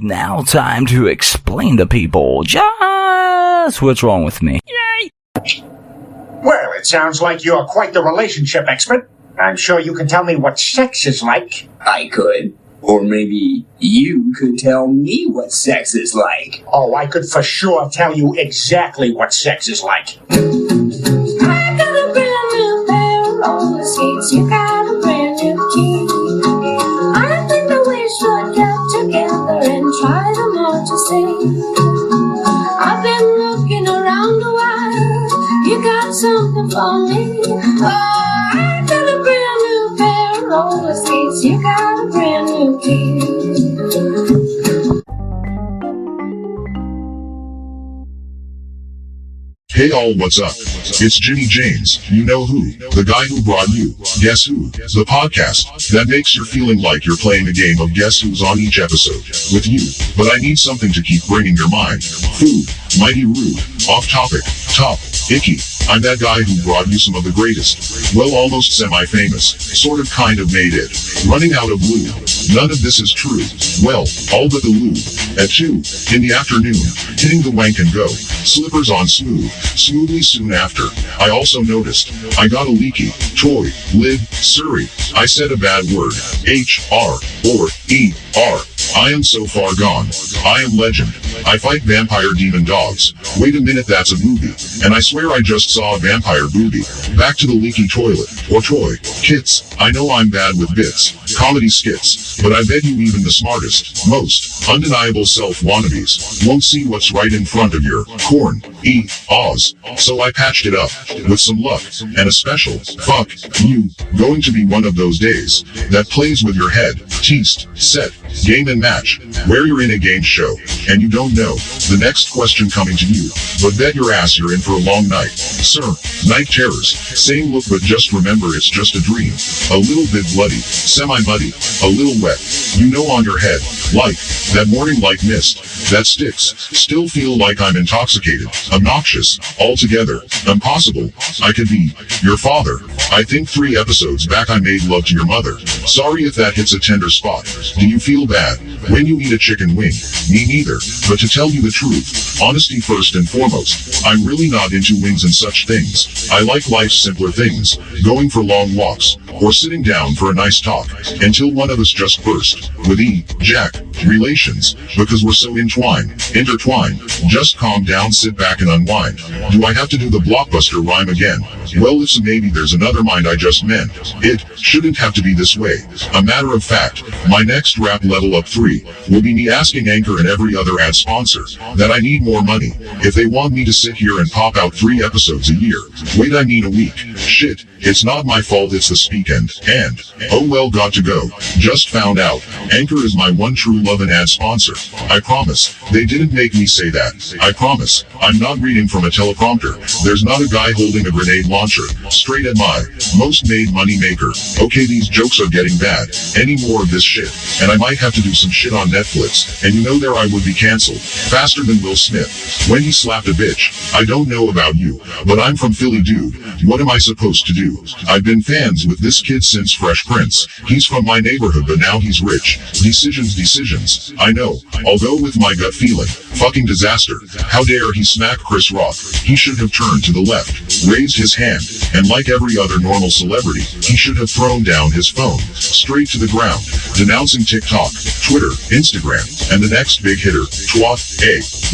Now time to explain to people just what's wrong with me. Yay! Well, it sounds like you're quite the relationship expert. I'm sure you can tell me what sex is like. I could. Or maybe you could tell me what sex is like. Oh, I could for sure tell you exactly what sex is like. I got a brand new pair of roller skates. You got a brand new key. I think that we should get together and try them all to see. I've been looking around a while. You got something for me. Oh, I got a brand new pair of roller skates. You got a brand new key. Hey all, what's up? It's Jimmy James, you know who, the guy who brought you, Guess Who, the podcast that makes your feeling like you're playing a game of Guess Who's on each episode, with you, but I need something to keep bringing your mind. Food, mighty rude, off topic, top, icky. I'm that guy who brought you some of the greatest, well almost semi-famous, sort of kind of made it, running out of lube. None of this is true, well, all but the lube. At 2 in the afternoon, hitting the wank and go, slippers on smoothly soon after. I also noticed, I got a leaky, toy, lid, Surrey. I said a bad word, H-R, or E-R. I am so far gone. I am legend. I fight vampire demon dogs. Wait a minute, that's a movie. And I swear I just saw a vampire booby. Back to the leaky toilet, or toy. Kits, I know I'm bad with bits, comedy skits, but I bet you even the smartest, most undeniable self-wannabes won't see what's right in front of your corn, Oz. So I patched it up, with some luck, and a special, fuck you, going to be one of those days, that plays with your head, teased, set, game and match, where you're in a game show, and you don't know the next question coming to you, but bet your ass you're in for a long night. Sir, night terrors, same look, but just remember it's just a dream. A little bit bloody, semi-muddy, a little wet, you know, on your head, like, that morning like mist, that sticks, still feel like I'm intoxicated, obnoxious, altogether, impossible, I could be, your father. I think 3 episodes back I made love to your mother. Sorry if that hits a tender spot. Do you feel bad when you eat a chicken wing? Me neither, but to tell you the truth, honesty first and foremost, I'm really not into wings and such things. I like life's simpler things, going for long walks, or sitting down for a nice talk, until one of us just burst, with Jack, relations, because we're so intertwined, just calm down, sit back and unwind. Do I have to do the blockbuster rhyme again? Well, if so, maybe there's another mind I just meant. It shouldn't have to be this way. A matter of fact, my next rap level up 3 will be me asking Anchor and every other ad sponsor that I need more money if they want me to sit here and pop out 3 episodes a year. Wait, I mean a week. Shit, it's not my fault, it's the speakend. And, oh well, got to go. Just found out, Anchor is my one true love and ad sponsor. I promise, they didn't make me say that. I promise, I'm not reading from a teleprompter. There's not a guy holding a grenade launcher, straight at my most made money maker. Okay, these jokes are getting bad. Any more of this shit, and I might have to do some shit on Netflix, and you know there I would be cancelled, faster than Will Smith when he slapped a bitch. I don't know about you, but I'm from Philly, dude. What am I supposed to do? I've been fans with this kid since Fresh Prince. He's from my neighborhood, but now he's rich. Decisions. I know. I'll go with my gut feeling. Fucking disaster. How dare he smack Chris Rock? He should have turned to the left, raised his hand, and like every other normal celebrity, he should have thrown down his phone, straight to the ground, denouncing TikTok, Twitter, Instagram, and the next big hitter, twat,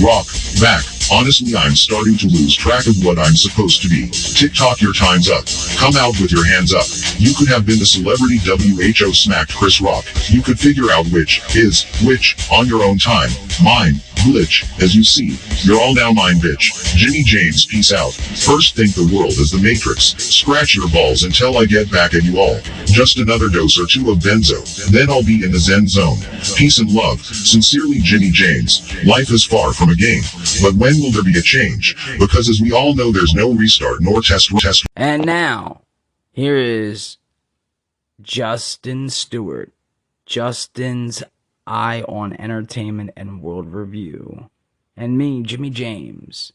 rock, back. Honestly, I'm starting to lose track of what I'm supposed to be. TikTok, your time's up. Come out with your hands up. You could have been the celebrity WHO smacked Chris Rock. You could figure out which is which on your own time. Mine, glitch, as you see. You're all now mine, bitch. Jimmy James, peace out. First think the world is the Matrix. Scratch your balls until I get back at you all. Just another dose or 2 of benzo. Then I'll be in the zen zone. Peace and love. Sincerely, Jimmy James. Life is far from a game. But when will there be a change? Because as we all know, there's no restart nor test. And now, here is Justin Stewart. Justin's Eye on Entertainment and World Review. And me, Jimmy James.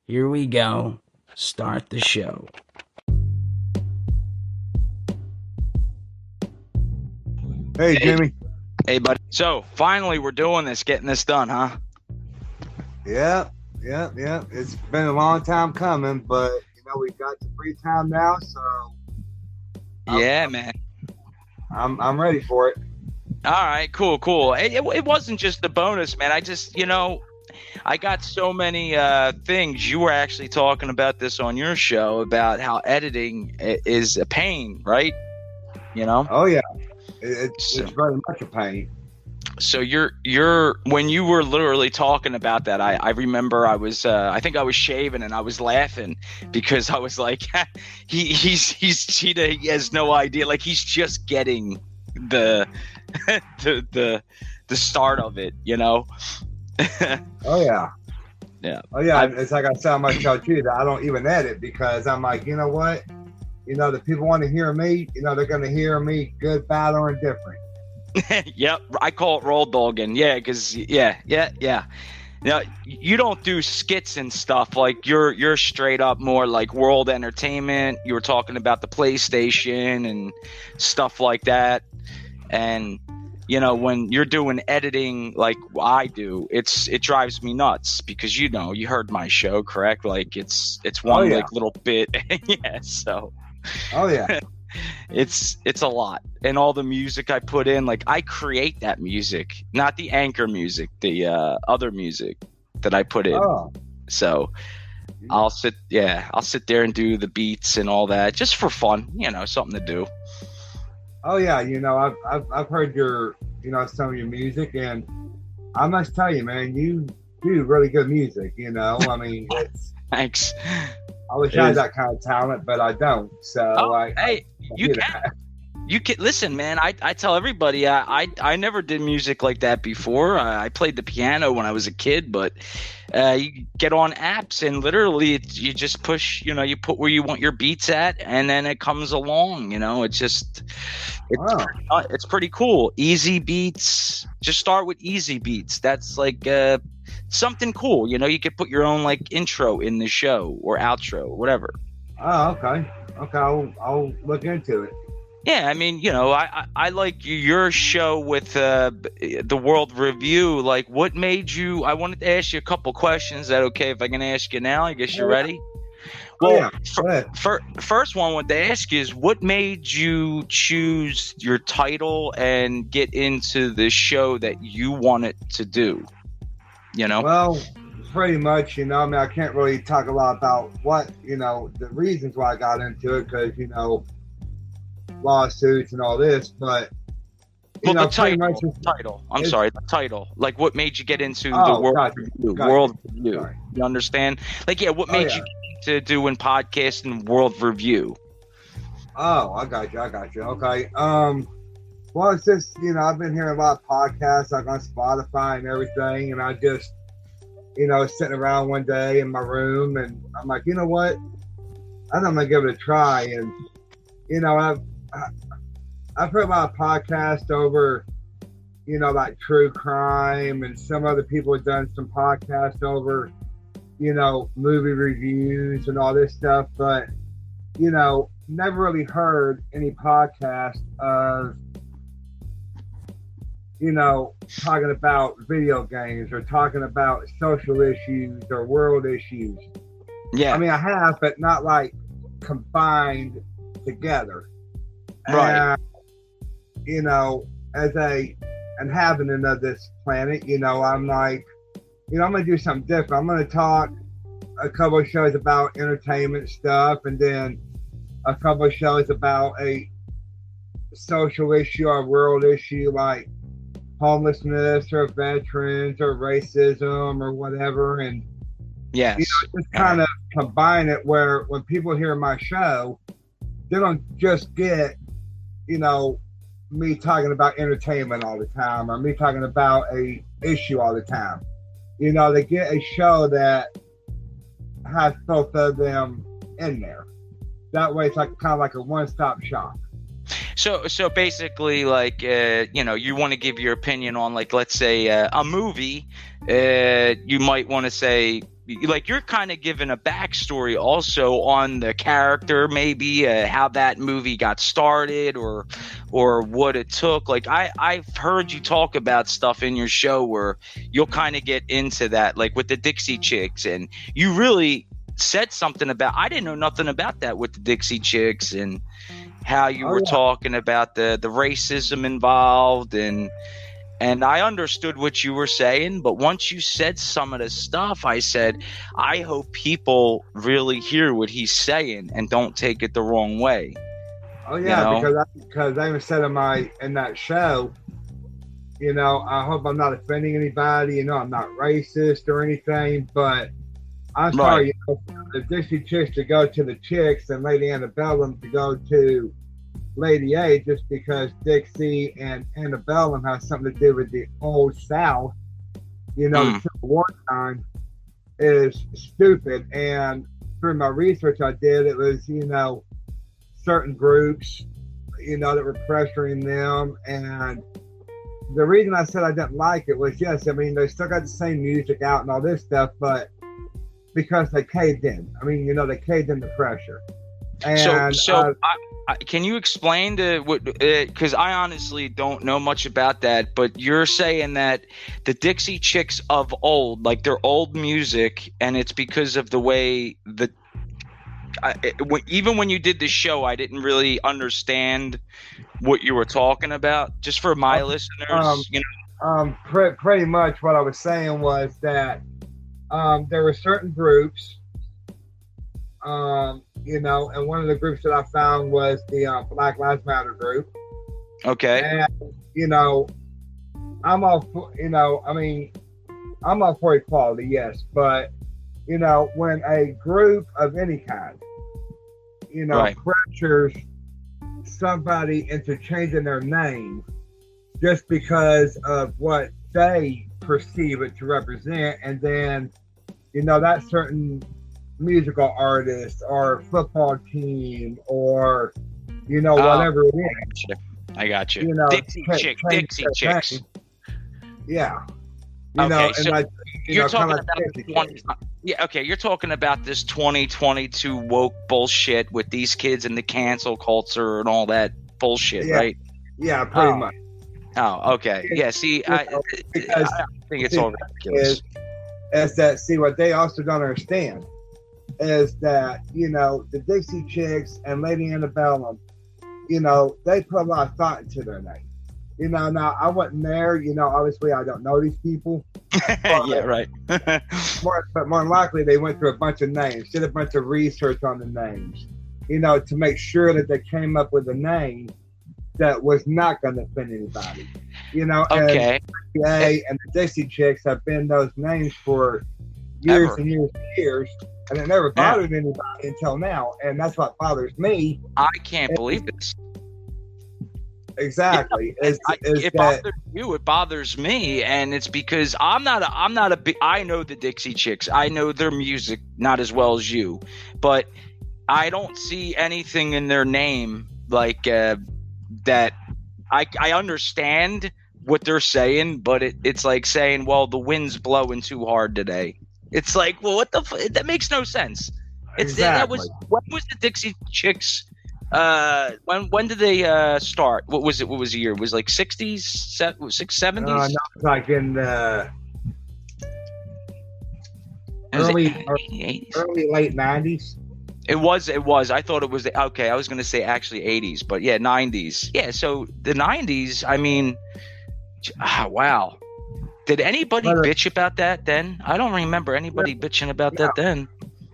Here we go. Start the show. Hey, Jimmy. Hey, buddy. So finally, we're doing this, getting this done, huh? Yeah. It's been a long time coming, but we got the free time now, so Man. I'm ready for it. All right, cool. It wasn't just the bonus, man. I just, I got so many things. You were actually talking about this on your show about how editing is a pain, right? Oh yeah, it's very much a pain. So you're when you were literally talking about that, I remember I was I think I was shaving and I was laughing because I was like, he has no idea, like he's just getting the the start of it, Oh yeah. Yeah. Oh yeah. It's like I said on my show too, that I don't even edit because I'm like, you know what? The people want to hear me. They're going to hear me good, bad, or indifferent. Yep, I call it roll dogging. Yeah, because yeah. Now you don't do skits and stuff. Like you're straight up more like world entertainment. You were talking about the PlayStation and stuff like that. And when you're doing editing like I do, it drives me nuts because you heard my show, correct? Like it's one like little bit. Yeah, so. Oh yeah. It's a lot, and all the music I put in, like I create that music, not the anchor music, the other music that I put in. Oh. So I'll sit there and do the beats and all that just for fun, something to do. Oh yeah, I've heard your some of your music, and I must tell you, man, you do really good music. I mean, it's thanks. I wish I had that kind of talent, but I don't. So you can listen, man. I tell everybody I never did music like that before. I played the piano when I was a kid, but you get on apps and literally you just push. You put where you want your beats at, and then it comes along. It's pretty cool. Easy beats. Just start with easy beats. That's like something cool. You could put your own like intro in the show or outro or whatever. Oh, okay. I'll look into it. Yeah, I mean, I like your show with the World Review. Like, what made you? I wanted to ask you a couple questions. Is that okay if I can ask you now? I guess you're ready. Well, first one I wanted to ask you is what made you choose your title and get into the show that you wanted to do? Well, pretty much, I mean, I can't really talk a lot about what, the reasons why I got into it because, lawsuits and all this, but the title. I'm sorry, the title. Like, what made you get into the World Review? Sorry. You understand? Like, what made you get into doing podcasting World Review? Oh, I got you. Okay. Well, it's just, I've been hearing a lot of podcasts like on Spotify and everything, and I just, sitting around one day in my room, and I'm like, you know what? I think I'm gonna give it a try, and I've heard a lot of podcasts over, like true crime, and some other people have done some podcasts over, movie reviews and all this stuff, but, never really heard any podcast of, talking about video games or talking about social issues or world issues. Yeah. I mean, I have, but not like combined together. Right. And, as a inhabitant of this planet, I'm like, I'm going to do something different. I'm going to talk a couple of shows about entertainment stuff, and then a couple of shows about a social issue or world issue like homelessness or veterans or racism or whatever. And yes, just kind of combine it where when people hear my show, they don't just get, me talking about entertainment all the time or me talking about a issue all the time. They get a show that has both of them in there. That way it's like kind of like a one-stop shop. So basically, like, you want to give your opinion on, like, let's say a movie. You might want to say, like you're kind of giving a backstory also on the character, maybe how that movie got started or what it took. Like I've heard you talk about stuff in your show where you'll kind of get into that, like with the Dixie Chicks, and you really said something about, I didn't know nothing about that with the Dixie Chicks, and how you were talking about the racism involved, and I understood what you were saying, but once you said some of the stuff, I said, I hope people really hear what he's saying and don't take it the wrong way. Oh yeah, you know? because I even said in that show, you know, I hope I'm not offending anybody. You know, I'm not racist or anything, but I'm sorry, you know, the Dixie Chicks to go to the Chicks and Lady Antebellum to go to Lady A, just because Dixie and Antebellum has something to do with the Old South, you know, the Civil War time, is stupid. And through my research I did, it was, you know, certain groups, you know, that were pressuring them. And the reason I said I didn't like it was, yes, I mean, they still got the same music out and all this stuff, but because they caved in. I mean, you know, they caved in the pressure. And can you explain to what? Because I honestly don't know much about that. But you're saying that the Dixie Chicks of old, like their old music, and it's because of the way that. Even when you did the show, I didn't really understand what you were talking about. Just for my listeners, you know. Pretty much what I was saying was that there were certain groups, you know, and one of the groups that I found was the Black Lives Matter group. Okay. And, you know, I'm all for, you know, I mean, I'm all for equality, yes, but, you know, when a group of any kind, you know, pressures somebody into changing their name just because of what they perceive it to represent, and then, you know, that certain musical artist or football team or, you know, whatever it is. I got you. You know, Dixie Chicks. Yeah. You know, so and like, you're talking about you're talking about this 2022 woke bullshit with these kids and the cancel culture and all that bullshit, right? Yeah, pretty much. Oh, okay. Yeah, see, I think it's all ridiculous. Is that, see, what they also don't understand is that, you know, the Dixie Chicks and Lady Antebellum, you know, they put a lot of thought into their name. You know, now I wasn't there, you know, obviously I don't know these people. Yeah, right. but more than likely they went through a bunch of names, did a bunch of research on the names, you know, to make sure that they came up with a name that was not going to offend anybody. You know, okay. And the Dixie Chicks have been those names for years and years and years, and it never bothered anybody until now, and that's what bothers me. I can't believe this. Exactly. It bothers you. It bothers me, and it's because I'm not a big. I know the Dixie Chicks. I know their music not as well as you, but I don't see anything in their name like that. I understand what they're saying, but it's like saying, "Well, the wind's blowing too hard today." It's like, well, what the? That makes no sense. Exactly. When was the Dixie Chicks? When did they start? What was it? What was the year? It was like 60s, 70s? No, it's like in the early late 90s. It was. I thought it was okay. I was going to say actually 80s, but yeah, 90s. Yeah, so the 90s. I mean, wow. Did anybody bitch about that then? I don't remember anybody bitching about that then.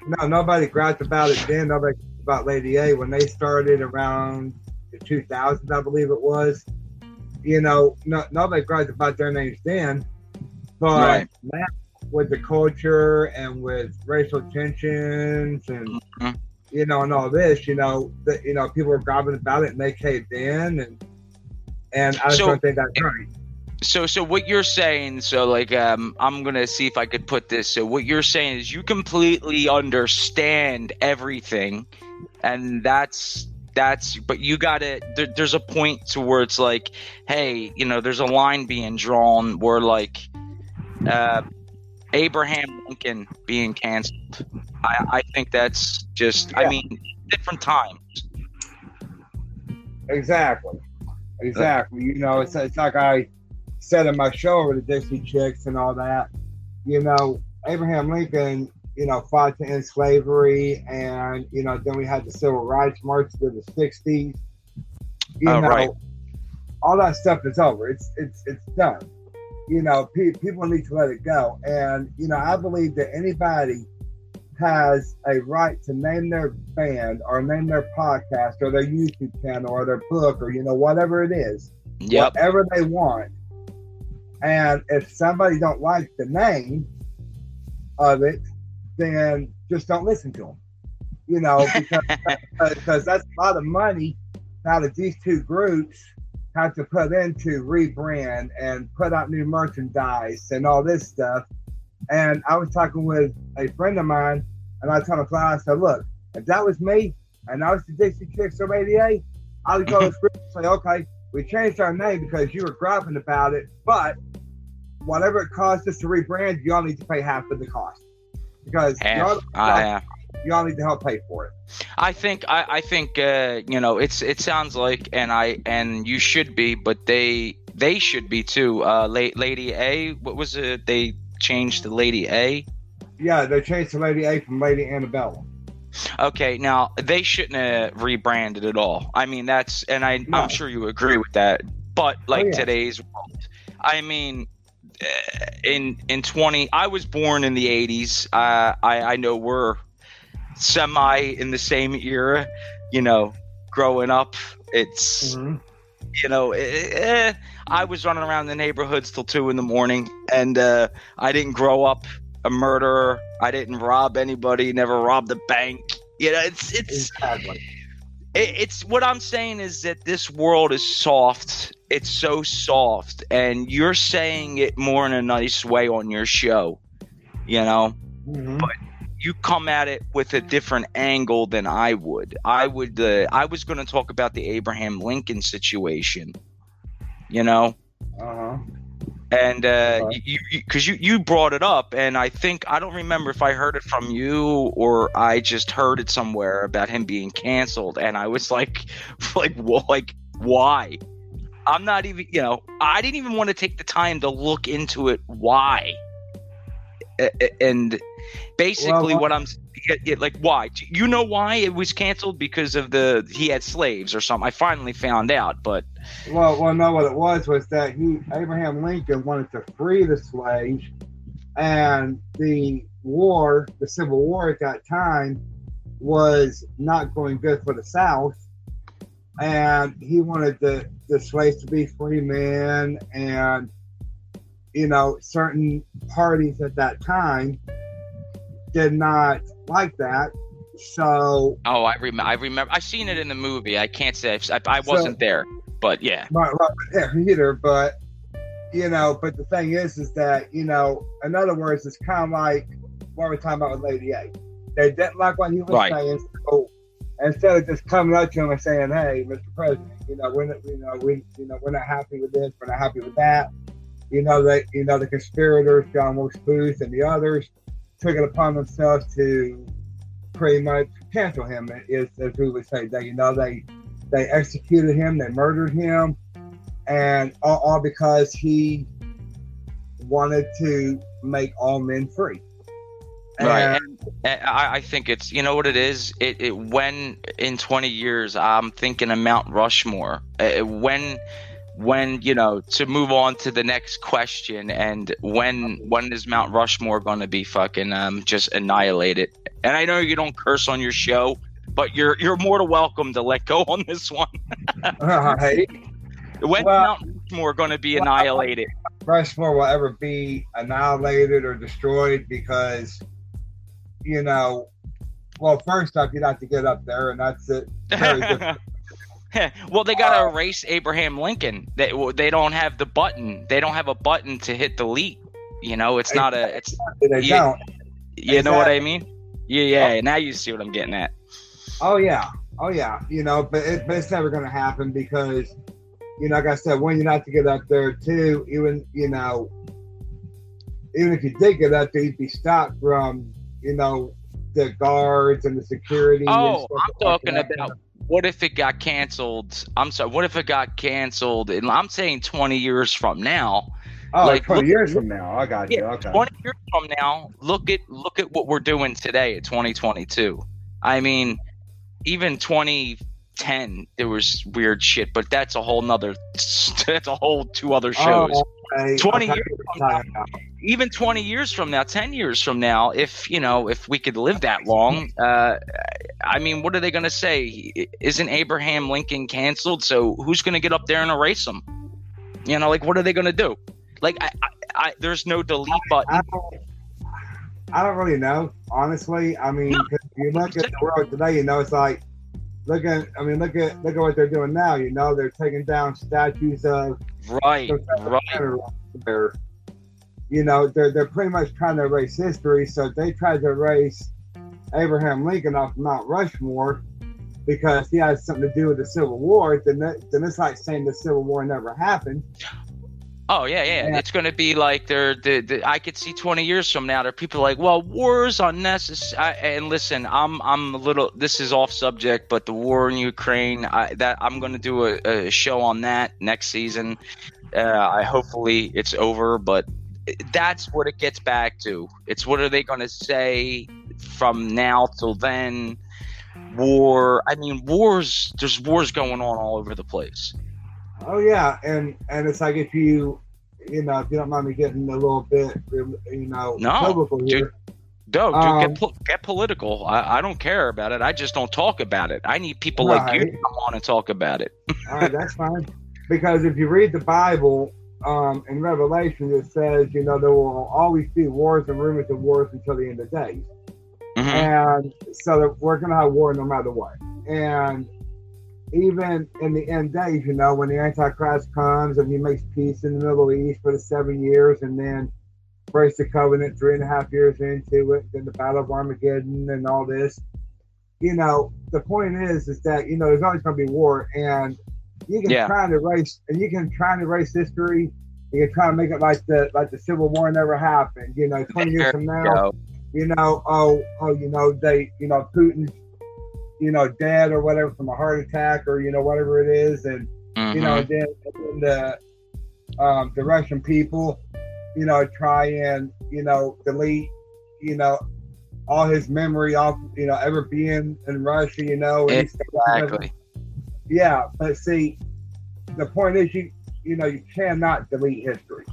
No, nobody griped about it then. Nobody about Lady A when they started around the 2000s, I believe it was. You know, nobody griped about their names then, but now with the culture and with racial tensions and you know, and all this, you know, that, you know, people were griping about it and they caved in, and I just don't think that's right. So what you're saying, so like I'm gonna see if I could put this. So what you're saying is you completely understand everything, and that's but you gotta there's a point to where it's like, hey, you know, there's a line being drawn where like Abraham Lincoln being canceled. I think that's just, I mean, different times. Exactly. You know, it's like I said in my show with the Dixie Chicks and all that. You know, Abraham Lincoln, you know, fought to end slavery, and you know, then we had the Civil Rights March to the '60s. You know, right. all that stuff is over. It's done. You know, people need to let it go. And you know, I believe that anybody has a right to name their band or name their podcast or their YouTube channel or their book or, you know, whatever it is, whatever they want. And if somebody don't like the name of it, then just don't listen to them, you know, because that's a lot of money now that these two groups have to put into rebrand and put out new merchandise and all this stuff. And I was talking with a friend of mine, and I told him, I said, look, if that was me, and I was the Dixie Chicks of '88, I would go to the group and say, okay, we changed our name because you were griping about it, but whatever it costs us to rebrand, you all need to pay half of the cost. Because you all need to help pay for it. I think you know, it sounds like, and you should be, but they should be too. Lady A, what was it? They changed to Lady A. Yeah, they changed to Lady A from Lady Annabella. Okay, now they shouldn't have rebranded at all. I mean, I'm sure you agree with that. But like today's world, I mean, I was born in the 80s. I know we're semi in the same era, you know, growing up. It's, you know, I was running around the neighborhoods till 2 a.m. and I didn't grow up a murderer. I didn't rob anybody, never robbed a bank. You know, it's what I'm saying is that this world is soft. It's so soft, and you're saying it more in a nice way on your show, you know, but you come at it with a different angle than I would. I was going to talk about the Abraham Lincoln situation, you know, and because you brought it up, and I don't remember if I heard it from you or I just heard it somewhere about him being canceled, and I was like, why? I'm not even, you know, I didn't even want to take the time to look into it. Why? And basically, what I'm like, why? You know why it was canceled? Because of he had slaves or something. I finally found out, but well, no, what it was that Abraham Lincoln wanted to free the slaves, and the Civil War at that time was not going good for the South, and he wanted the slaves to be free men, and you know, certain parties at that time did not like that. So I remember I've seen it in the movie. I can't say I wasn't there, but yeah. Right either, but you know, but the thing is that, you know, in other words, it's kind of like what we're talking about with Lady A. They didn't like what he was saying, so instead of just coming up to him and saying, "Hey, Mr. President, you know, we're not happy with this, we're not happy with that," you know, the conspirators, John Wilkes Booth and the others, took it upon themselves to pretty much cancel him. As we would say, they executed him, they murdered him, and all because he wanted to make all men free. Right. And I think it's, you know what it is? When in 20 years, I'm thinking of Mount Rushmore. When, you know, to move on to the next question, and when is Mount Rushmore going to be fucking just annihilated? And I know you don't curse on your show, but you're more than welcome to let go on this one. When's Mount Rushmore going to be annihilated? Rushmore will ever be annihilated or destroyed because, you know, well, first off, you'd have to get up there, and that's it. Well, they got to erase Abraham Lincoln. They don't have the button. They don't have a button to hit delete. You know, it's not a. It's they don't. You know what I mean? Yeah. Now you see what I'm getting at. Oh yeah. You know, but it's never going to happen because, you know, like I said, one, you have to get up there. Two, even, you know, even if you did get up there, you'd be stopped from, the guards and the security. Oh, and I'm talking about what if it got canceled? I'm sorry. What if it got canceled? And I'm saying 20 years from now. Oh, like 20 years from now. I got you. Yeah, Okay. 20 years from now, look at what we're doing today at 2022. I mean, even 2010, there was weird shit, but that's a whole nother. That's a whole two other shows. Oh, okay. 20 Okay. years from now, even 20 years from now, 10 years from now, if we could live that long, I mean, what are they going to say? Isn't Abraham Lincoln canceled? So who's going to get up there and erase him? Like, what are they going to do? Like, I there's no delete button. I don't really know, honestly. I mean, 'cause if you look at the world today, it's like, look at what they're doing now. They're taking down statues of Right. They're pretty much trying to erase history. So if they tried to erase Abraham Lincoln off Mount Rushmore because he had something to do with the Civil War, then it's like saying the Civil War never happened. Oh yeah. It's going to be like I could see 20 years from now, there are people like, well, war is unnecessary. And listen, I'm a little. This is off subject, but the war in Ukraine. I'm going to do a show on that next season. Hopefully it's over, but that's what it gets back to. It's what are they going to say from now till then? War. I mean, there's wars going on all over the place. Oh yeah, and it's like if you don't mind me getting a little bit political here. Get political. I don't care about it. I just don't talk about it. I need people like you to come on and talk about it. All right, that's fine. Because if you read the Bible, in Revelation, it says there will always be wars and rumors of wars until the end of days, and so we're gonna have war no matter what. And even in the end days, when the Antichrist comes and he makes peace in the Middle East for the 7 years and then breaks the covenant 3.5 years into it, then the Battle of Armageddon and all this, the point is that, there's always going to be war, and you can try to erase history. You can try to make it like the Civil War never happened. 20 years from now, Putin's dead or whatever from a heart attack or whatever it is, and then the Russian people try and delete all his memory off ever being in Russia, and exactly. Yeah, but see, the point is you cannot delete history.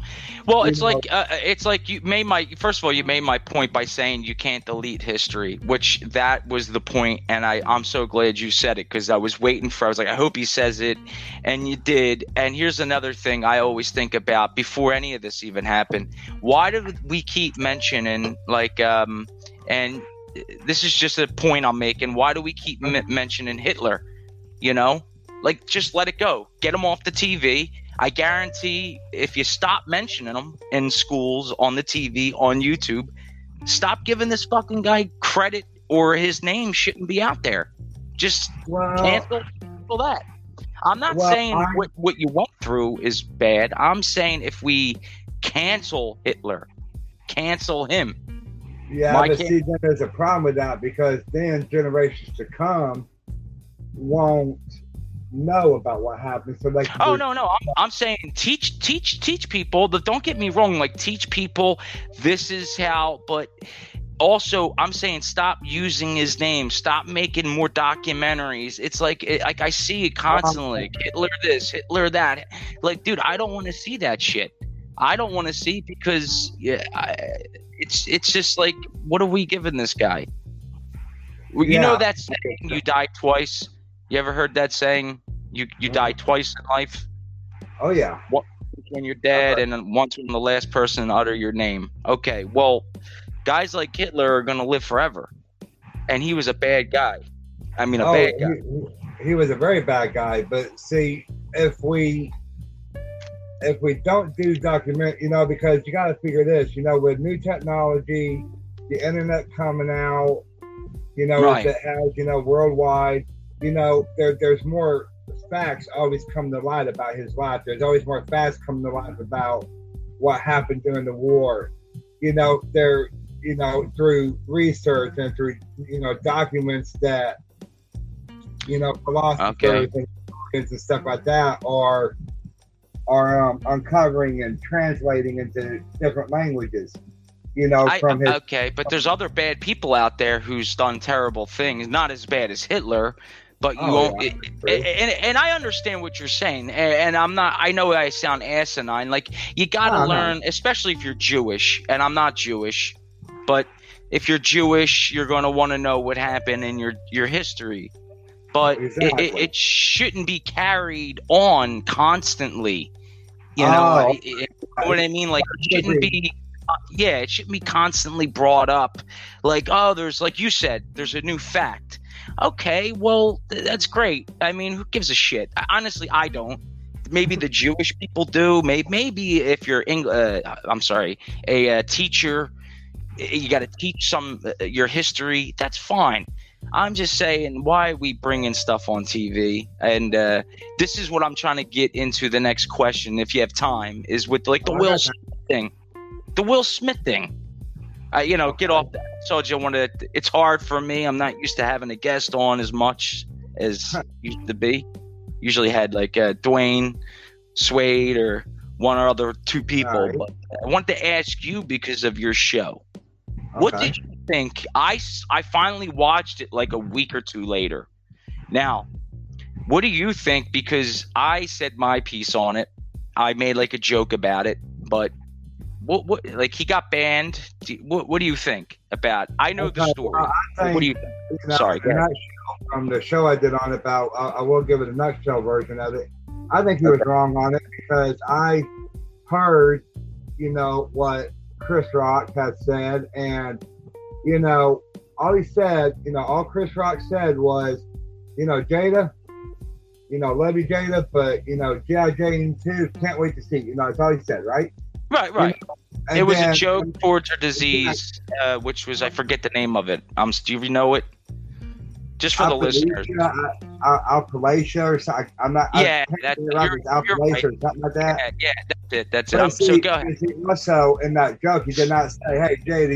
Well, it's like you made my point by saying you can't delete history, which that was the point, and I'm so glad you said it, because I was waiting I was like, I hope he says it, and you did. And here's another thing I always think about before any of this even happened. Why do we keep mentioning and this is just a point I'm making, why do we keep mentioning Hitler? Just let it go. Get him off the TV. I guarantee if you stop mentioning them in schools, on the TV, on YouTube, stop giving this fucking guy credit, or his name shouldn't be out there. Just cancel that. I'm not saying what you went through is bad. I'm saying if we cancel Hitler, cancel him. Yeah, but see, then there's a problem with that, because then generations to come won't know about what happened. So no, I'm saying teach people. Don't get me wrong, teach people this is how, but also I'm saying stop using his name, stop making more documentaries. It's like I see it constantly, Hitler this, Hitler that. Dude, I don't want to see that shit. I don't want to see, because it's just like, what are we giving this guy? You know that saying, you die twice? You ever heard that saying? You die twice in life? Oh, yeah. Once when you're dead, and then once when the last person to utter your name. Okay, well, guys like Hitler are going to live forever. And he was a bad guy. I mean, bad guy. He was a very bad guy. But see, if we don't do document, because you got to figure this, with new technology, the internet coming out, right. That has, worldwide, there's more facts always come to light about his life. There's always more facts coming to light about what happened during the war. they're, through research and through, documents that, philosophers and stuff like that are uncovering and translating into different languages. Okay, but there's other bad people out there who's done terrible things, not as bad as Hitler, but you won't. Yeah, and I understand what you're saying, and I'm not. I know I sound asinine. Like, you gotta learn, especially if you're Jewish, and I'm not Jewish, but if you're Jewish, you're gonna want to know what happened in your history. But it shouldn't be carried on constantly. You know what I mean? Like, it shouldn't be. It shouldn't be constantly brought up. Like, there's, like you said, there's a new fact. Okay, well, that's great. I mean, who gives a shit? Honestly, I don't. Maybe the Jewish people do. Maybe if you're a teacher, you got to teach your history. That's fine. I'm just saying, why we bringing stuff on TV? And this is what I'm trying to get into. The next question, if you have time, is with like the Will Smith thing. The Will Smith thing. Get off that. So it's hard for me. I'm not used to having a guest on as much as used to be. Usually had like Dwayne, Swade, or one or other two people. Right. But I wanted to ask you because of your show. Okay. What did you think? I finally watched it like a week or two later. Now, what do you think? Because I said my piece on it. I made like a joke about it, but what like, he got banned. What do you think about? I know the story. What do you think? Sorry. From the show I did on it about, I will give it a nutshell version of it. I think he was wrong on it because I heard, what Chris Rock had said, and all he said, all Chris Rock said was, Jada, love you, Jada, but G.I. Jane 2, can't wait to see you. That's all he said, right? Right. It was a joke towards her disease, which was, I forget the name of it. Do you know it? Just for the listeners. Alpalacia or something. I'm not. Yeah, you're right. Or something like that. Yeah, that's it. So go ahead. Also, in that joke, he did not say, "Hey, Jada,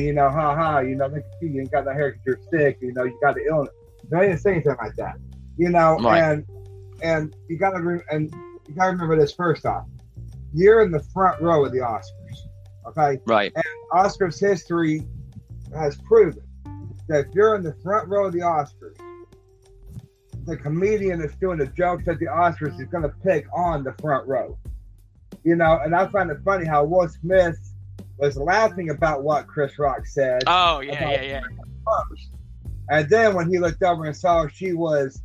look at you ain't got no hair because you're sick. You got the illness." No, he didn't say anything like that. Right. And you got to remember this first off. You're in the front row of the Oscars, okay? Right. And Oscars history has proven that if you're in the front row of the Oscars, the comedian that's doing the jokes at the Oscars is going to pick on the front row. And I find it funny how Will Smith was laughing about what Chris Rock said. Oh, yeah. And then when he looked over and saw she was,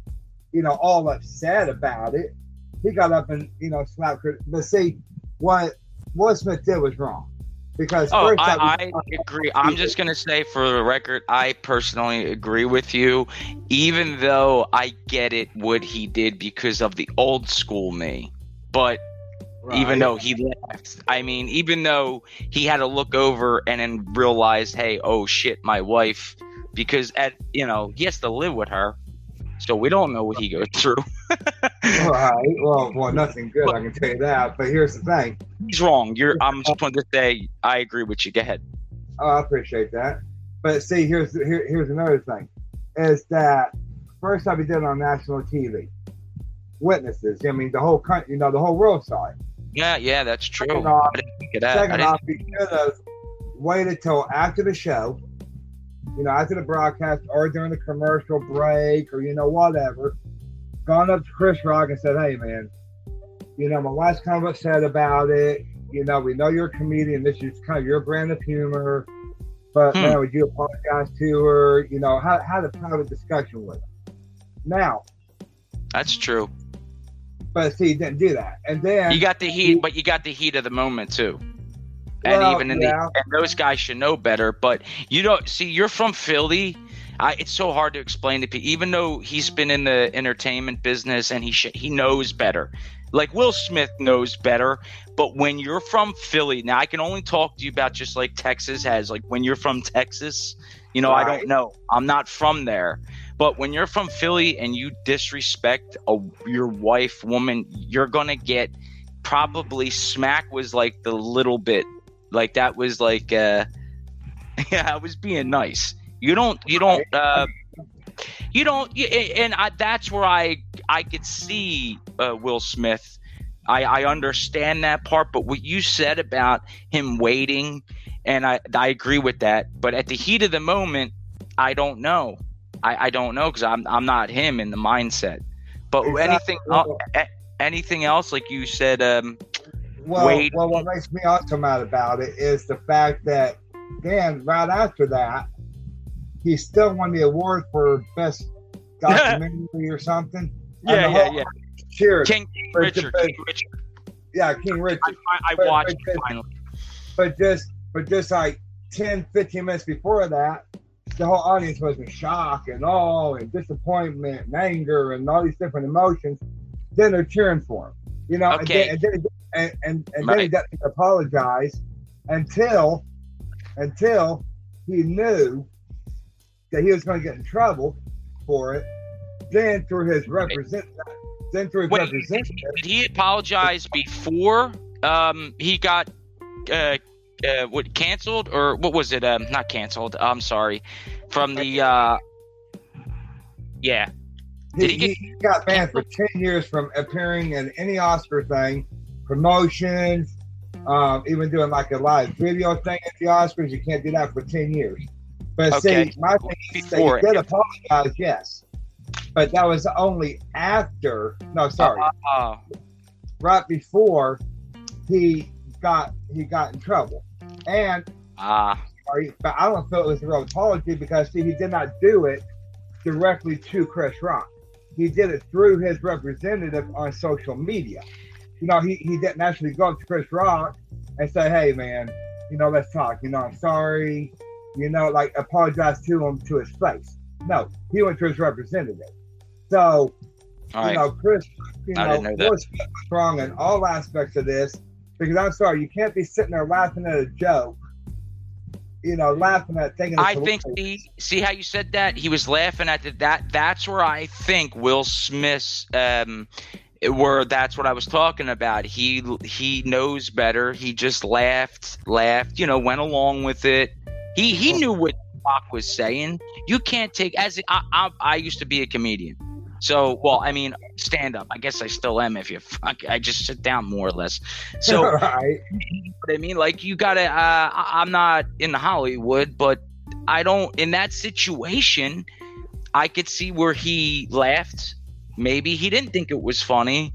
all upset about it, he got up and, slapped her. But see, what Will Smith did was wrong. Because I agree. I'm just going to say, for the record, I personally agree with you, even though I get it what he did because of the old school me. But even though he left, even though he had to look over and then realize, hey, oh shit, my wife, because he has to live with her. So we don't know what he goes through. Right. Well, nothing good, I can tell you that. But here's the thing. He's wrong. I'm just going to say I agree with you. Go ahead. Oh, I appreciate that. But see, here's another thing. Is that first time he did it on national TV. Witnesses. The whole country, the whole world saw it. Yeah, that's true. Second off, he should have waited till after the show. After the broadcast or during the commercial break or, whatever, gone up to Chris Rock and said, hey, man, my wife's kind of upset about it. We know you're a comedian. This is kind of your brand of humor. But, man, would you apologize to her? Had a private discussion with her. Now. That's true. But, see, he didn't do that. And then. You got the heat, but you got the heat of the moment, too. And and those guys should know better. But you're from Philly. It's so hard to explain to people, even though he's been in the entertainment business and he knows better. Like Will Smith knows better. But when you're from Philly, now I can only talk to you about just like Texas has. Like when you're from Texas, right. I don't know. I'm not from there. But when you're from Philly and you disrespect your wife, woman, you're gonna get probably smack was like the little bit. Like that was like Yeah, I was being nice. You don't, and that's where I could see Will Smith. I understand that part, but what you said about him waiting, and I agree with that. But at the heat of the moment, I don't know. I don't know because I'm not him in the mindset. But anything else, like you said, well, what makes me also mad about it is the fact that then right after that, he still won the award for best documentary or something. Yeah. Cheers. King Richard. Yeah, King Richard. I watched it finally. But just like 10, 15 minutes before that, the whole audience was in shock and awe and disappointment and anger and all these different emotions. Then they're cheering for him, you know. Okay. And then he doesn't apologize until he knew that he was going to get in trouble for it. Then through his representative. Did he apologize before he got canceled, or what was it? Not canceled. I'm sorry. From the yeah. He got banned for 10 years from appearing in any Oscar thing, promotions, even doing like a live video thing at the Oscars. You can't do that for 10 years. But see, my thing is that he did apologize, yes. But that was only after, right before he got in trouble. And sorry, but I don't feel it was a real apology because see, he did not do it directly to Chris Rock. He did it through his representative on social media. You know, he didn't actually go up to Chris Rock and say, "Hey, man, you know, let's talk. You know, I'm sorry. You know, like apologize to him to his face." No, he went to his representative. So, you know, Chris, was wrong in all aspects of this because I'm sorry, you can't be sitting there laughing at a joke. You know, laughing at thinking. I think see how you said that he was laughing at that. That's where I think Will Smith's where that's what I was talking about. He knows better. He just laughed. You know, went along with it. He knew what Rock was saying. You can't take I used to be a comedian. So, well, I mean, stand up. I guess I still am. If you I just sit down more or less. So, right. What I mean, like you gotta. I'm not in Hollywood, but I don't. In that situation, I could see where he laughed. Maybe he didn't think it was funny,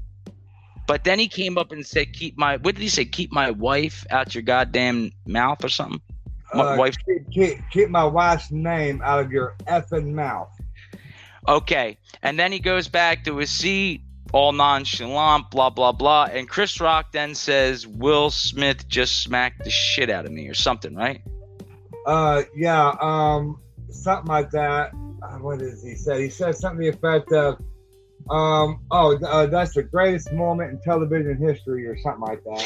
but then he came up and said, What did he say? Keep my wife out your goddamn mouth or something. My wife. Keep my wife's name out of your effing mouth. Okay, and then he goes back to his seat, all nonchalant, blah, blah, blah. And Chris Rock then says, Will Smith just smacked the shit out of me or something, right? Something like that. What does he say? He said something to the effect of, that's the greatest moment in television history or something like that.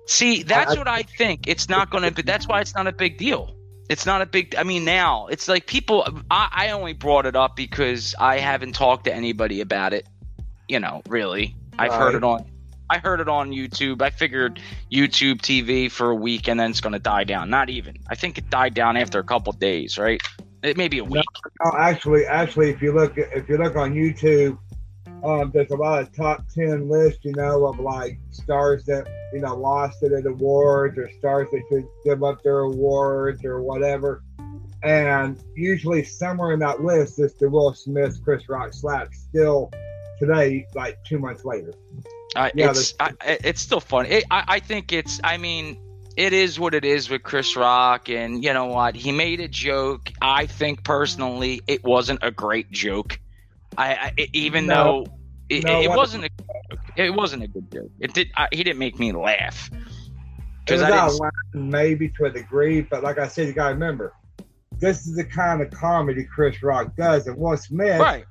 See, that's what I think. It's not going to be, that's why it's not a big deal. It's not a big, I mean, now it's like people, I only brought it up because I haven't talked to anybody about it, you know, really. I've heard it on YouTube. I figured YouTube TV for a week and then it's going to die down. Not even. I think it died down after a couple of days, right? Maybe a week. No, actually, if you look on YouTube, there's a lot of top 10 lists, you know, of like stars that, you know, lost it at awards or stars that should give up their awards or whatever. And usually somewhere in that list is the Will Smith, Chris Rock slap still today, like 2 months later. It's still fun. I think it is what it is with Chris Rock. And you know what? He made a joke. I think personally it wasn't a great joke. It wasn't a good joke. He didn't make me laugh. Because maybe to a degree, but like I said, you gotta remember, this is the kind of comedy Chris Rock does, and Will Smith, right,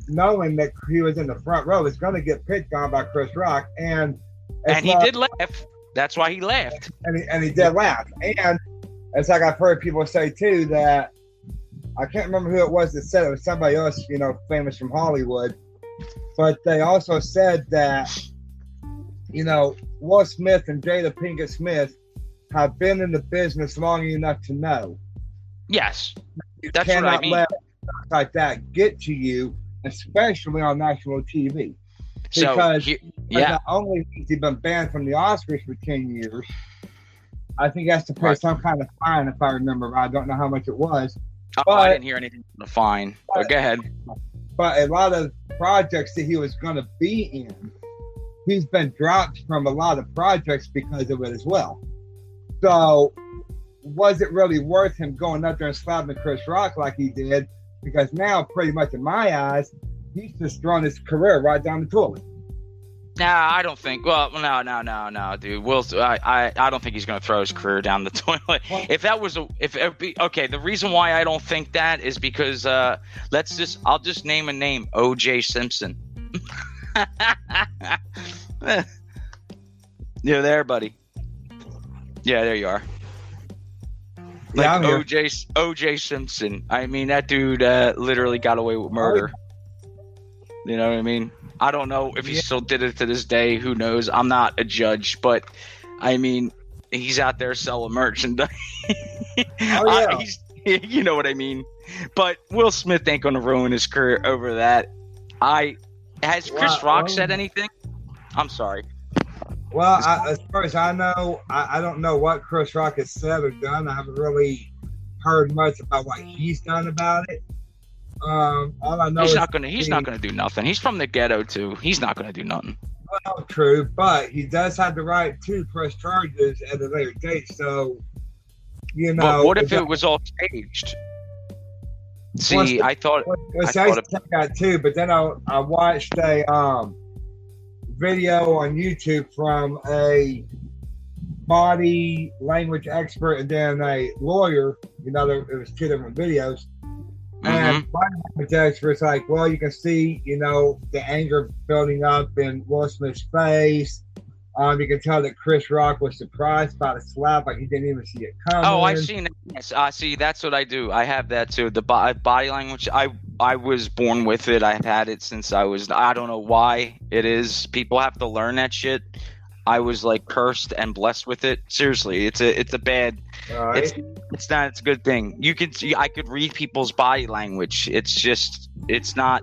knowing that he was in the front row, is going to get picked on by Chris Rock, and he did laugh. That's why he laughed, and he did laugh, and it's like I've heard people say too that. I can't remember who it was that said it. It was somebody else, you know, famous from Hollywood. But they also said that, you know, Will Smith and Jada Pinkett Smith have been in the business long enough to know Yes, You that's what I cannot mean. let stuff like that get to you, especially on national TV. Because not only has he been banned from the Oscars for 10 years, I think he has to pay some kind of fine, if I remember right. I don't know how much it was. I didn't hear anything on the fine. But go ahead. But a lot of projects that he was going to be in, he's been dropped from a lot of projects because of it as well. So, was it really worth him going up there and slapping Chris Rock like he did? Because now, pretty much in my eyes, he's just thrown his career right down the toilet. Nah, I don't think. Well, no, dude. I don't think he's going to throw his career down the toilet. If that was okay, the reason why I don't think that is because I'll just name a name: O.J. Simpson. You're there, buddy. Yeah, there you are. Like O.J. Simpson. I mean, that dude literally got away with murder. You know what I mean? I don't know if he still did it to this day. Who knows? I'm not a judge, but I mean, he's out there selling merchandise. You know what I mean? But Will Smith ain't going to ruin his career over that. Has Chris Rock said anything? I'm sorry. Well, as far as I know, I don't know what Chris Rock has said or done. I haven't really heard much about what he's done about it. All I know he's not gonna do nothing. He's from the ghetto too. He's not gonna do nothing. Well, true, but he does have the right to press charges at a later date. So, you know. But what if it was all staged? See, I thought that too, but then I watched a video on YouTube from a body language expert and then a lawyer. You know, it was two different videos. And body language experts like, well, you can see, you know, the anger building up in Will Smith's face. You can tell that Chris Rock was surprised by the slap, like he didn't even see it coming. Oh, I've seen it. Yes, see, that's what I do. I have that too. The body language. I was born with it. I've had it since I don't know why it is. People have to learn that shit. I was like cursed and blessed with it. Seriously, it's a bad. Right. It's not. It's a good thing. You can see. I could read people's body language. It's not.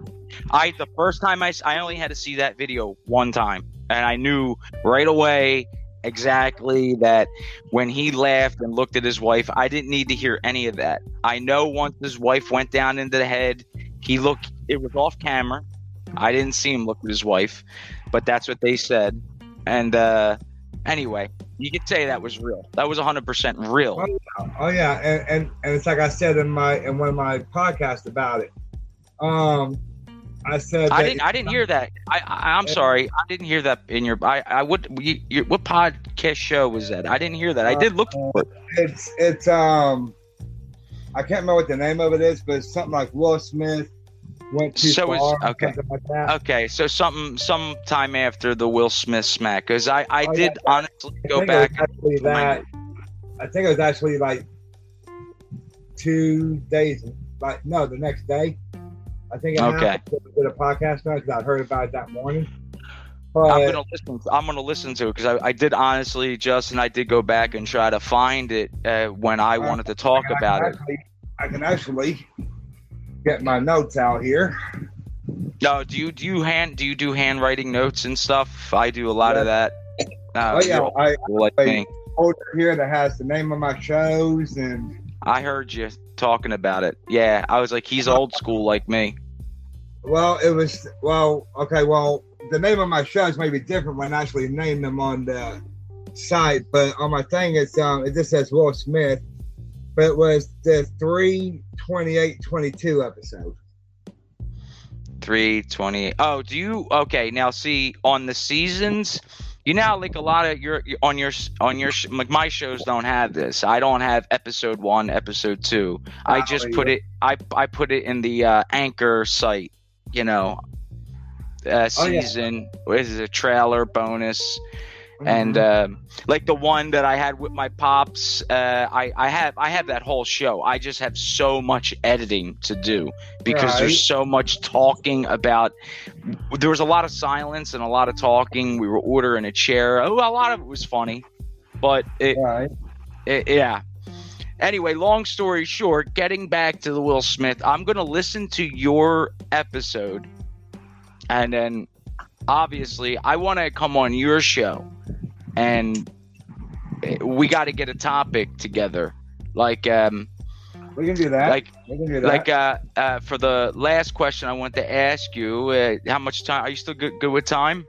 The first time I only had to see that video one time, and I knew right away exactly that when he laughed and looked at his wife, I didn't need to hear any of that. I know once his wife went down into the head, it was off camera. I didn't see him look at his wife, but that's what they said. And anyway, you could say that was real. That was 100% real. Oh yeah, and it's like I said in one of my podcasts about it. I said I didn't hear that. I'm sorry, I didn't hear that in your. What podcast show was that? I didn't hear that. I did look for it. It's I can't remember what the name of it is, but it's something like Will Smith went too far. Okay. Like that. Okay, so sometime after the Will Smith smack, because I did honestly go back. I think it was actually like 2 days. The next day. I think I did a podcast on it because I heard about it that morning. But I'm gonna listen to it because I did honestly, Justin. I did go back and try to find it when I wanted to talk about it. I can actually get my notes out here. No, do you do handwriting notes and stuff? I do a lot of that. I folder here that has the name of my shows and. I heard you talking about it. Yeah, I was like, he's old school like me. Well, the name of my shows may be different when I actually name them on the site, but on my thing it just says Will Smith. But it was the 3/28/22 episode. 3/28. Oh, do you? Okay, now see on the seasons. You know, like a lot of your like my shows don't have this. I don't have episode 1, episode 2. I just put it. I put it in the Anchor site. You know, season. Is it a trailer bonus? And like the one that I had with my pops, I have that whole show. I just have so much editing to do because there's so much talking about. There was a lot of silence and a lot of talking. We were ordering a chair. A lot of it was funny, but yeah. Anyway, long story short, getting back to the Will Smith, I'm going to listen to your episode. And then, obviously, I want to come on your show. And we got to get a topic together. Like, we can do that. For the last question I want to ask you, how much time? Are you still good with time?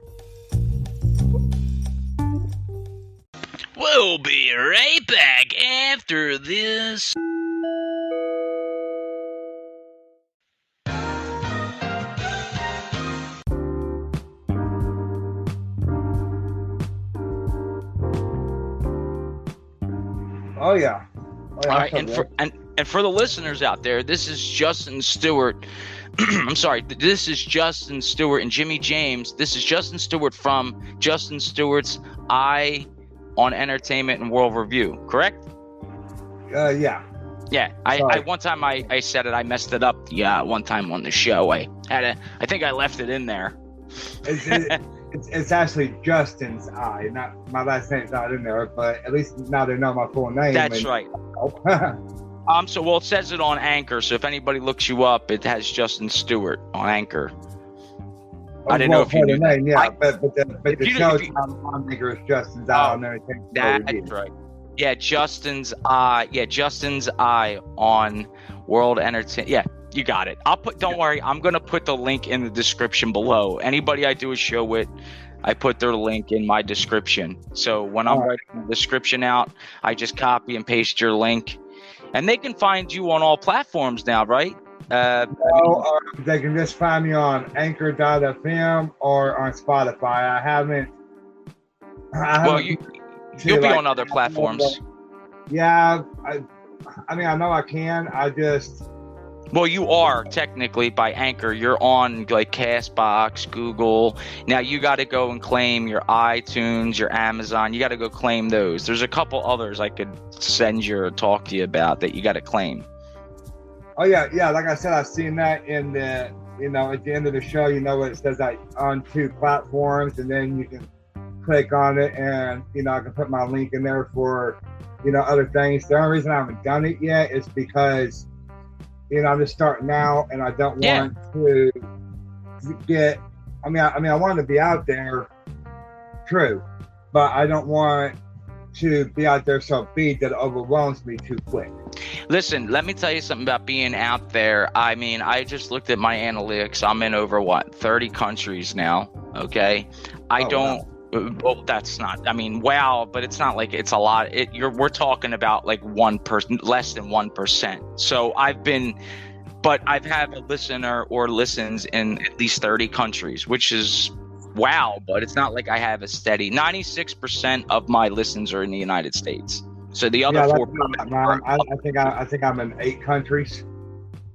We'll be right back after this. Oh yeah. All right, and for the listeners out there, this is Justin Stewart. I'm sorry, this is Justin Stewart and Jimmy James. This is Justin Stewart from Justin Stewart's Eye on Entertainment and World Review, correct? Yeah. Yeah, I one time I said it, I messed it up. Yeah, one time on the show, I think I left it in there. It's actually Justin's Eye, not my last name's not in there, but at least now they know my full name. That's right. So it says it on Anchor, so if anybody looks you up, it has Justin Stewart on Anchor. I didn't know if you knew the name, that. but the show on Anchor is Justin's Eye on Entertainment. That's right. Yeah, Justin's Eye. Yeah, Justin's Eye on World Entertainment. Yeah, you got it. Don't worry. I'm going to put the link in the description below. Anybody I do a show with, I put their link in my description. So when I'm writing the description out, I just copy and paste your link. And they can find you on all platforms now, right? They can just find me on Anchor.fm or on Spotify. I haven't. You'll be on other platforms. Yeah, I mean, I know I can. Well, you are technically by Anchor. You're on like Castbox, Google. Now you got to go and claim your iTunes, your Amazon. You got to go claim those. There's a couple others I could send you or talk to you about that you got to claim. Oh yeah. Like I said, I've seen that in the, at the end of the show. It says like on 2 platforms, and then you can click on it, and I can put my link in there for other things. The only reason I haven't done it yet is because I'm just starting out, and I don't want to get. I want to be out there, true, but I don't want to be out there so big that it overwhelms me too quick. Listen, let me tell you something about being out there. I mean, I just looked at my analytics. I'm in over 30 countries now. Okay, Wow. Well, that's not. I mean, wow, but it's not like it's a lot. We're talking about like 1%, less than 1%. So I've had a listener or listens in at least 30 countries, which is wow. But it's not like I have a steady 96% of my listens are in the United States. So the other 4%. I think I'm in 8 countries.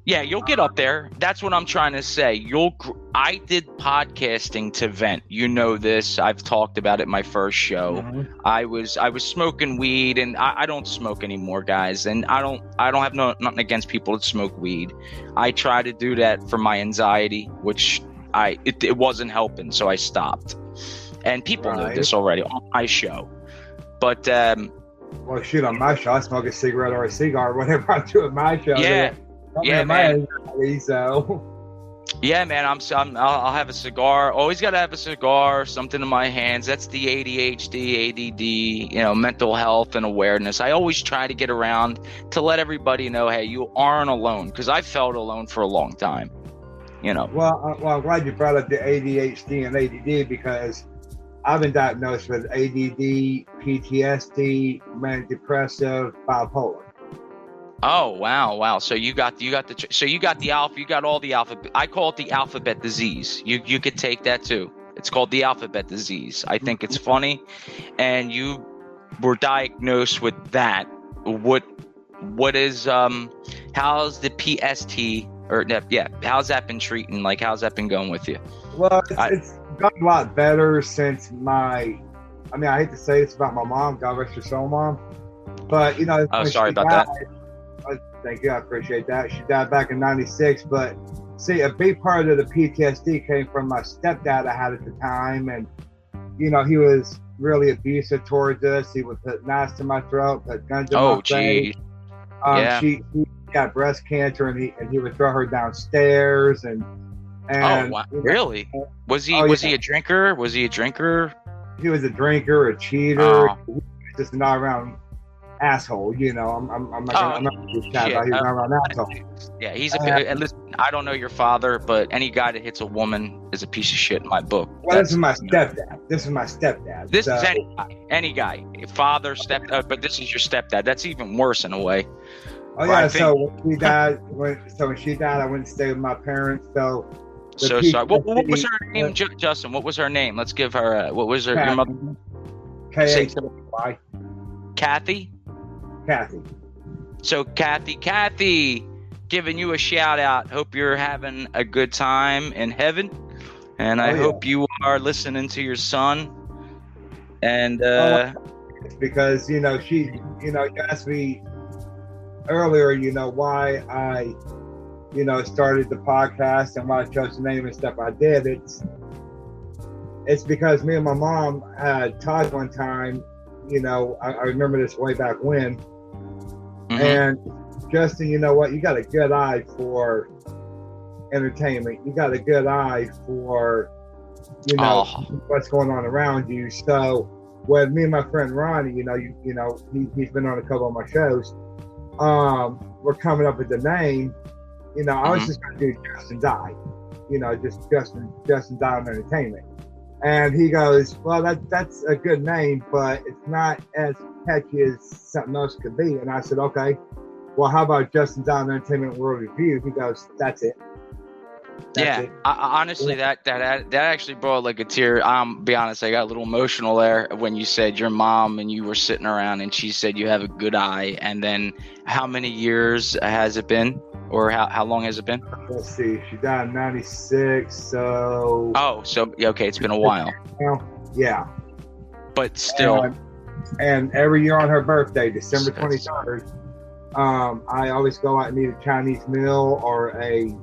Yeah, you'll get up there. That's what I'm trying to say. I did podcasting to vent. You know this. I've talked about it in my first show. Mm-hmm. I was smoking weed, and I don't smoke anymore, guys. And I don't have nothing against people that smoke weed. I try to do that for my anxiety, which it wasn't helping, so I stopped. And people know this already on my show. But well, shoot, on my show, I smoke a cigarette or a cigar, whatever I do at my show. Yeah, man. So. Yeah, man. I'll have a cigar. Always got to have a cigar, something in my hands. That's the ADHD-ADD, mental health and awareness. I always try to get around to let everybody know, hey, you aren't alone, because I felt alone for a long time. Well, I'm glad you brought up the ADHD and ADD, because I've been diagnosed with ADD, PTSD, manic depressive, bipolar. Oh, wow. So you got the alpha, you got all the alphabet. I call it the alphabet disease. You could take that too. It's called the alphabet disease. I think it's funny. And you were diagnosed with that. What is how's the PST how's that been treating? Like, how's that been going with you? Well, it's gotten a lot better since I hate to say this about my mom, God rest her soul, Mom. But sorry about that. Thank you, I appreciate that. She died back in '96, but see, a big part of the PTSD came from my stepdad I had at the time, and he was really abusive towards us. He would put knives to my throat, put guns in my face. Yeah. She got breast cancer, and he would throw her downstairs, and Oh, wow. you know, Really? Was he oh, was yeah. he a drinker? Was he a drinker? He was a drinker, a cheater, Oh. just an all-around asshole. You know, I'm not gonna be sad about he's an all-around asshole. Yeah, he's a. And listen, I don't know your father, but any guy that hits a woman is a piece of shit in my book. Well, this is my stepdad. This This is any guy, father, stepdad, but this is your stepdad. That's even worse in a way. Oh yeah. Right, So when she died, I went to stay with my parents. So sorry. What was her name, Justin? What was her name? Let's give her. What was her? Your mother? K-H-Y. Kathy. Kathy. So Kathy, giving you a shout out. Hope you're having a good time in heaven, and I hope you are listening to your son. And because you asked me earlier, why I, started the podcast and why I chose the name and stuff I did. It's because me and my mom had talked one time. I remember this way back when. Mm-hmm. And Justin, you know what? You got a good eye for entertainment. You got a good eye for, what's going on around you. So, with me and my friend Ronnie, he's been on a couple of my shows. We're coming up with the name. I was just going to do Justin Die. Just Justin Die on Entertainment. And he goes, well, that's a good name, but it's not as catchy as something else could be. And I said, okay, well, how about Justin Die on Entertainment World Review? He goes, that's it. That's it. Honestly, that actually brought like a tear. Be honest, I got a little emotional there when you said your mom and you were sitting around and she said you have a good eye. And then how many years has it been? Or how long has it been? Let's see. She died in 96, so... Oh, so, yeah, okay, it's been a while. Yeah. But still... And every year on her birthday, December 23rd, I always go out and eat a Chinese meal or a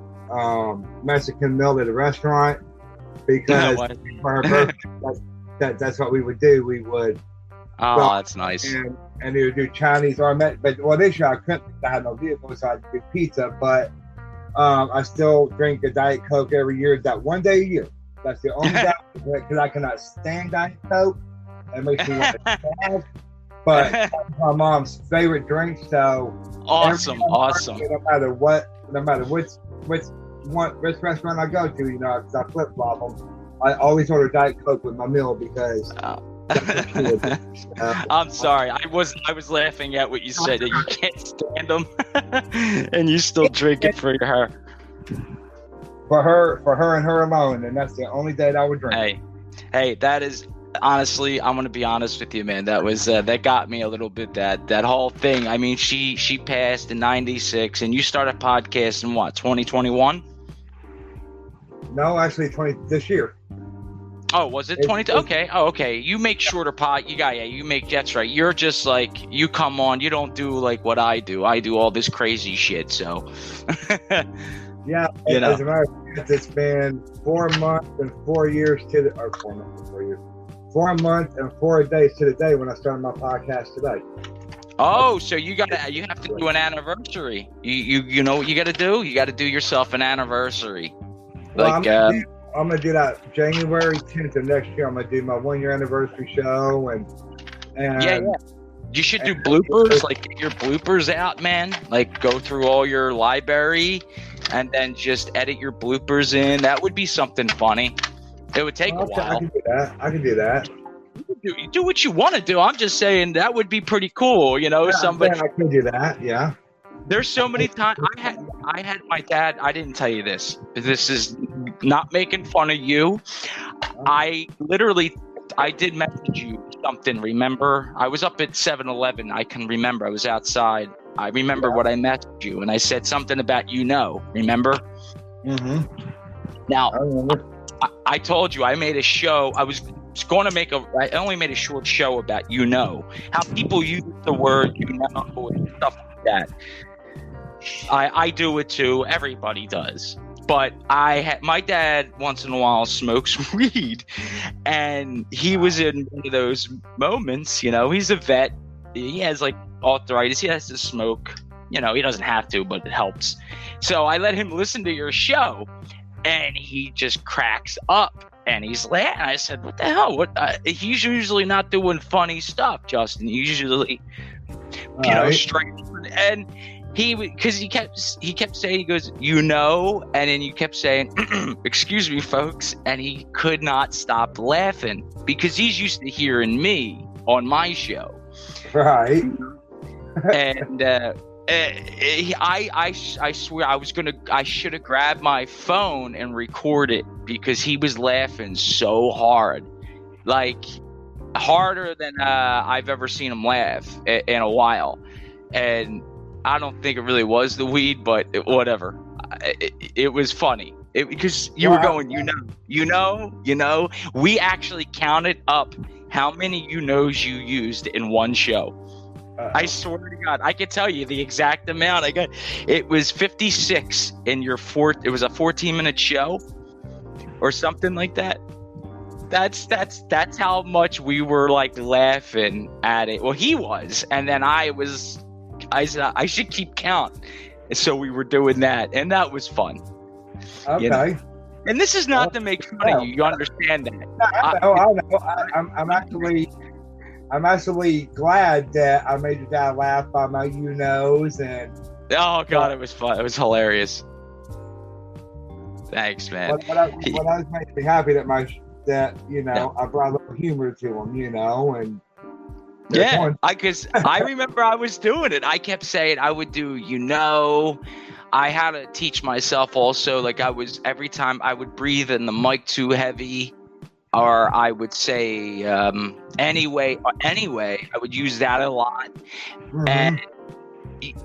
Mexican meal at a restaurant because for her birthday, that's what we would do. We would... Oh, that's nice. And either do Chinese or this year I couldn't. I had no vehicle, so I do pizza. But I still drink a Diet Coke every year. That one day a year. That's the only day because I cannot stand Diet Coke. It makes me want to stab. But that's my mom's favorite drink. So awesome. No matter which restaurant I go to, because I flip flop them. I always order Diet Coke with my meal because. I'm sorry. I was laughing at what you said that you can't stand them, and you still drink it for her. For her and her alone, and that's the only day I would drink. Hey, that is honestly. I'm gonna be honest with you, man. That was that got me a little bit. That whole thing. I mean, she passed in '96, and you started podcast in what 2021? No, actually, this year. Oh, was it 22? Okay. Oh, okay. You make shorter pod. You make that's right. You're just like you come on. You don't do like what I do. I do all this crazy shit. So. Yeah. As a matter of fact, it's been 4 months and 4 years 4 months and 4 years. 4 months and 4 days to the day when I started my podcast today. Oh, so you have to do an anniversary. You know what you got to do? You got to do yourself an anniversary. Well, I'm gonna do that January 10th of next year. I'm gonna do my 1 year anniversary show and yeah. You should do bloopers, like get your bloopers out, man. Like go through all your library and then just edit your bloopers in. That would be something funny. It would take a while. I can do that. You do what you want to do. I'm just saying that would be pretty cool. Somebody. I can do that. Yeah. There's so many times I had my dad. I didn't tell you this. This is not making fun of you. I did message you something. Remember, I was up at 7-Eleven. I can remember. I was outside. I remember what I messaged you, and I said something about Remember? Mm-hmm. Now, I told you I made a show. I only made a short show about how people use the word and stuff like that. I do it too. Everybody does. But my dad once in a while smokes weed, and he was in one of those moments. He's a vet. He has like arthritis. He has to smoke. you know, he doesn't have to, but it helps. So I let him listen to your show, and he just cracks up. And he's laughing. I said, "What the hell? He's usually not doing funny stuff, Justin. He's usually, you know, straight." And because he kept saying, he goes, "You know," and then you kept saying, "Excuse me, folks," and he could not stop laughing because he's used to hearing me on my show, right? And I swear I should have grabbed my phone and recorded it because he was laughing so hard, like harder than I've ever seen him laugh in a while. And I don't think it really was the weed, but whatever. It was funny because you were going, you know. We actually counted up how many you knows you used in one show. I swear to God, I can tell you the exact amount I got. It was 56 in your it was a 14-minute show or something like that. That's how much we were like laughing at it. Well, he was, and then I said I should keep count. So we were doing that, and that was fun. Okay. You know? And this is not to make fun of you. You understand that? I know. I'm actually glad that I made your dad laugh by my you-knows. And oh God, it was fun. It was hilarious. Thanks, man. What else makes me happy that I brought a little humor to him, you know, and yeah, because I remember I was doing it. I kept saying I would do, you know. I had to teach myself also, like every time I would breathe in the mic too heavy, or I would say anyway, I would use that a lot. Mm-hmm. And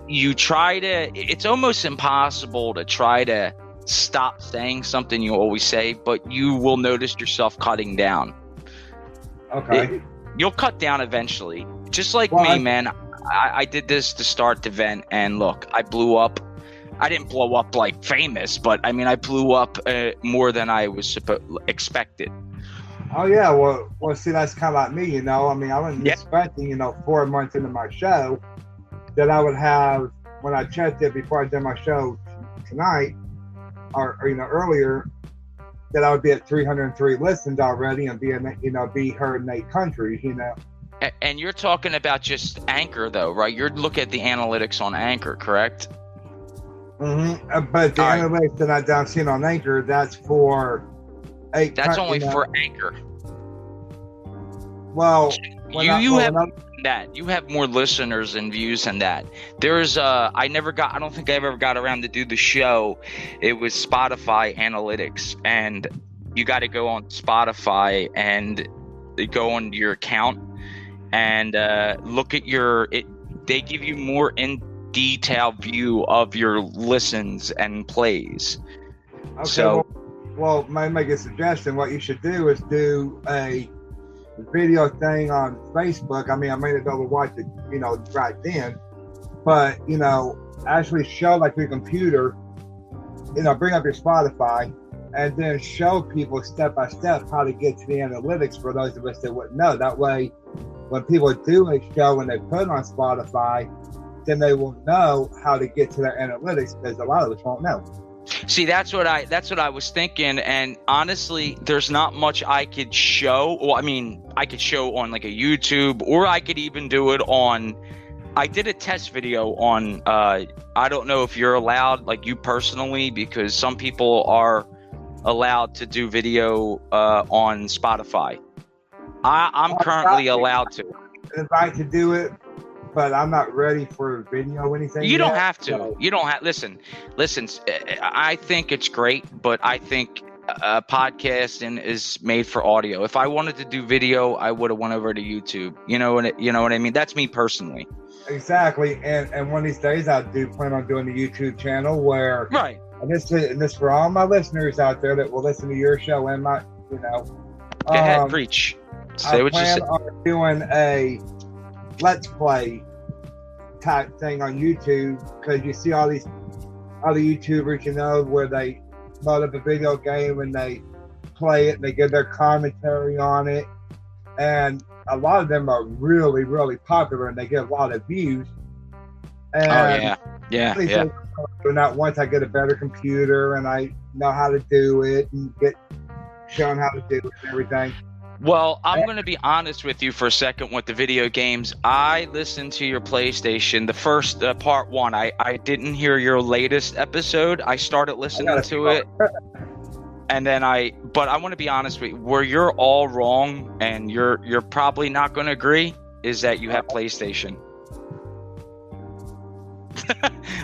you try to, it's almost impossible to try to stop saying something you always say, but you will notice yourself cutting down. Okay. You'll cut down eventually. Just like me, man. I did this to start the vent, and look, I blew up. I didn't blow up like famous, but I mean, I blew up more than I was expected. Oh yeah, well, see, that's kind of like me, you know. I mean, I wasn't expecting, 4 months into my show, that I would have, when I checked it before I did my show tonight, or earlier, that I would be at 303 listens already and be heard in 8 countries, you know. And you're talking about just Anchor, though, right? You're looking at the analytics on Anchor, correct? Mm-hmm. But the analytics that I'm seeing on Anchor, that's for 8. That's only for Anchor. Well, you have more listeners and views than that. There's I don't think I ever got around to do the show. It was Spotify analytics, and you got to go on Spotify and go on your account and look at they give you more in detail view of your listens and plays. Okay, so well, may make a suggestion. What you should do is do a video thing on Facebook. I mean, I made it over watch it, right then, but actually show like your computer, bring up your Spotify, and then show people step by step how to get to the analytics for those of us that wouldn't know. That way, when people do a show and they put it on Spotify, then they will know how to get to their analytics, because a lot of us won't know. See, that's what I was thinking, and honestly, there's not much I could show. Well, I mean, I could show on like a YouTube, or I could even do it on. I did a test video on. I don't know if you're allowed, like you personally, because some people are allowed to do video on Spotify. I'm currently allowed to. If I could do it, but I'm not ready for video or anything. You don't have to. So. You don't have. Listen. I think it's great, but I think podcasting is made for audio. If I wanted to do video, I would have went over to YouTube. You know what I mean? That's me personally. Exactly. And one of these days, I do plan on doing a YouTube channel where. Right. And this for all my listeners out there that will listen to your show and my, Go ahead, preach. Say what you say. I plan on doing a Let's Play type thing on YouTube, because you see all these other YouTubers, where they load up a video game and they play it and they give their commentary on it, and a lot of them are really, really popular and they get a lot of views. And Yeah, yeah. Not once I get a better computer and I know how to do it and get shown how to do it and everything. Well, I'm going to be honest with you for a second with the video games. I listened to your PlayStation, the first part 1. I didn't hear your latest episode. I started listening to it. And then but I want to be honest with you, where you're all wrong and you're probably not going to agree is that you have PlayStation.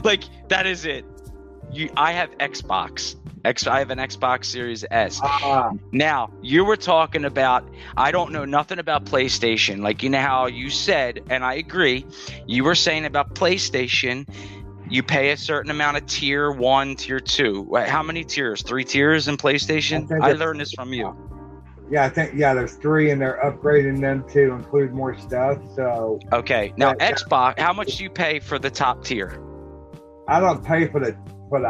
Like, that is it. I have Xbox. I have an Xbox Series S. Now, you were talking about, I don't know nothing about PlayStation. Like, you know how you said, and I agree, you were saying about PlayStation, you pay a certain amount of tier 1, tier 2. How many tiers? 3 tiers in PlayStation? I learned this from you. Yeah, I think, there's 3, and they're upgrading them to include more stuff. So okay. Now, Xbox, how much do you pay for the top tier? I don't pay for the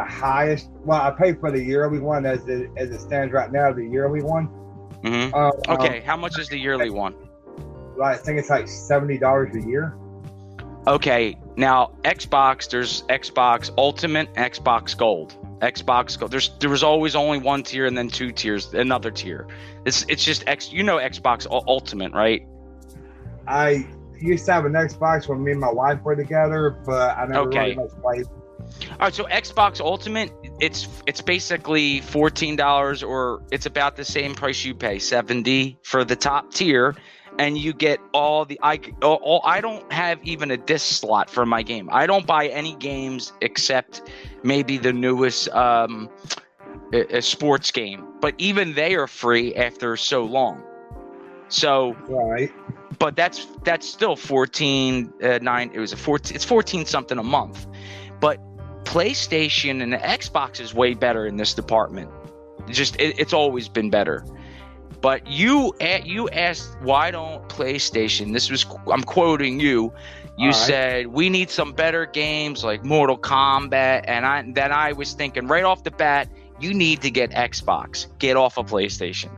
highest. Well, I pay for the yearly one as it stands right now. The yearly one. Mm-hmm. Okay, how much is the yearly one? Well, I think it's like $70 a year. Okay, now Xbox. There's Xbox Ultimate, Xbox Gold. Xbox Gold. There was always only 1 tier and then 2 tiers, another tier. It's just Xbox Ultimate, right? I used to have an Xbox when me and my wife were together, but I never really much played. All right, so Xbox Ultimate, it's basically $14, or it's about the same price you pay, $70 for the top tier, and you get all the I don't have even a disc slot for my game. I don't buy any games except maybe the newest a sports game, but even they are free after so long. So right. But that's still 14 9 it was a 14 it's 14 something a month. But PlayStation and the Xbox is way better in this department. It's always been better. But you asked, why don't PlayStation? I'm quoting you. You said we need some better games like Mortal Kombat, and I was thinking right off the bat, you need to get Xbox. Get off of PlayStation.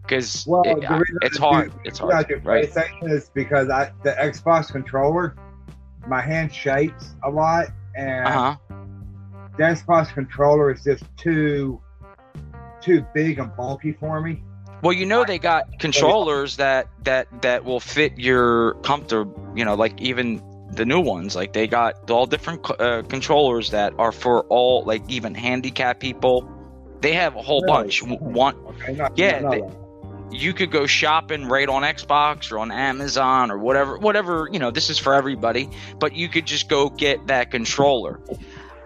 Because it's hard. It's hard. Right? PlayStation is because the Xbox controller, my hand shakes a lot, and the Xbox controller is just too big and bulky for me. Well, they got controllers that will fit your comfort. Like even the new ones, like they got all different controllers that are for all, like even handicapped people. They have a whole bunch. You could go shopping right on Xbox or on Amazon or whatever, this is for everybody, but you could just go get that controller.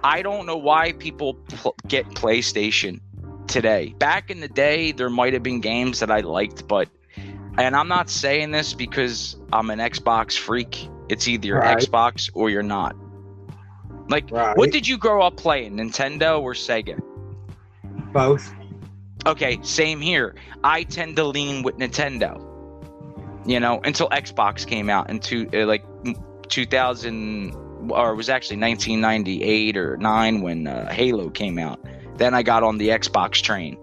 I don't know why people get PlayStation today. Back in the day, there might have been games that I liked, and I'm not saying this because I'm an Xbox freak. It's either you're Xbox or you're not. Like, what did you grow up playing, Nintendo or Sega? Both. Okay, same here. I tend to lean with Nintendo, until Xbox came out in 2000, or it was actually 1998 or 9 when Halo came out. Then I got on the Xbox train.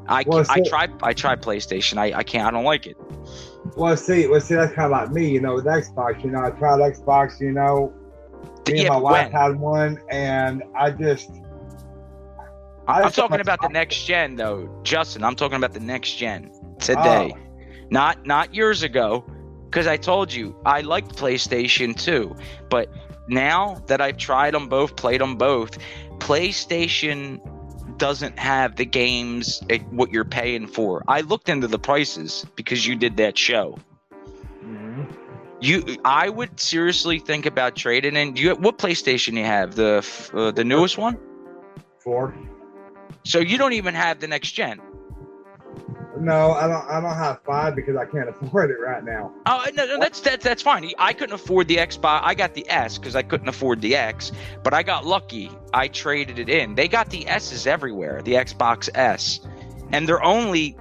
I tried PlayStation. I can't. I don't like it. Well, see, that's kind of like me, with Xbox. I tried Xbox. Me and my wife had one, and I'm talking about the next gen, though, Justin. I'm talking about the next gen today, not years ago. Because I told you I liked PlayStation too, but now that I've tried them both, played them both, PlayStation doesn't have the games what you're paying for. I looked into the prices because you did that show. Mm-hmm. I would seriously think about trading in. What PlayStation you have? The newest one? 4. So you don't even have the next gen. No, I don't have 5 because I can't afford it right now. Oh no, that's fine. I couldn't afford the Xbox. I got the S because I couldn't afford the X, but I got lucky. I traded it in. They got the S's everywhere. The Xbox S, and they're only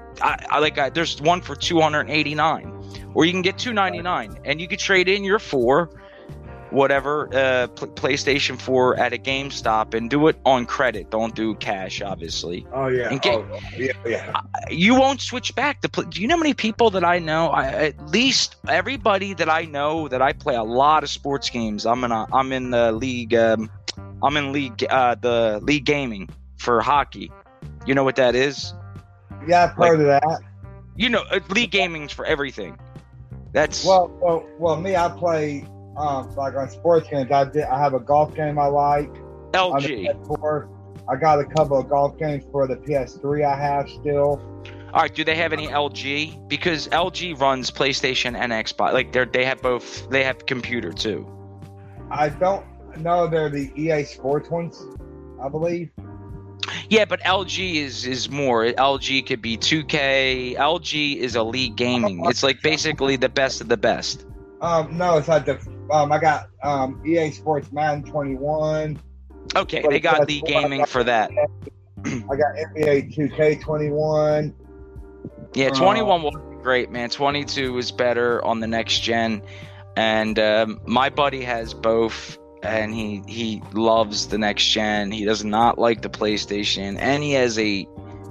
there's one for $289, or you can get $299, and you can trade in your 4 whatever PlayStation 4 at a GameStop and do it on credit. Don't do cash, obviously. Oh yeah. And Yeah. You won't switch back to play. Do you know how many people that I know? At least everybody that I know that I play a lot of sports games. I'm in the league. The league gaming for hockey. You know what that is? Yeah, I've heard of that. You know, league gaming's for everything. That's well. Me, I play like on sports games. I have a golf game I like. LG. I got a couple of golf games for the PS3 I have still. All right, do they have any LG? Because LG runs PlayStation and Xbox. Like they have both. They have computer too. I don't know. They're the EA Sports ones, I believe. Yeah, but LG is more. LG could be 2K. LG is Elite Gaming. It's like basically the best of the best. No, it's like I got EA Sports Madden 21. Okay, they got Elite Gaming for that. I got NBA 2K21. Yeah, 21 was great, man. 22 is better on the next gen, and my buddy has both. And he loves the next gen. He does not like the PlayStation, and he has a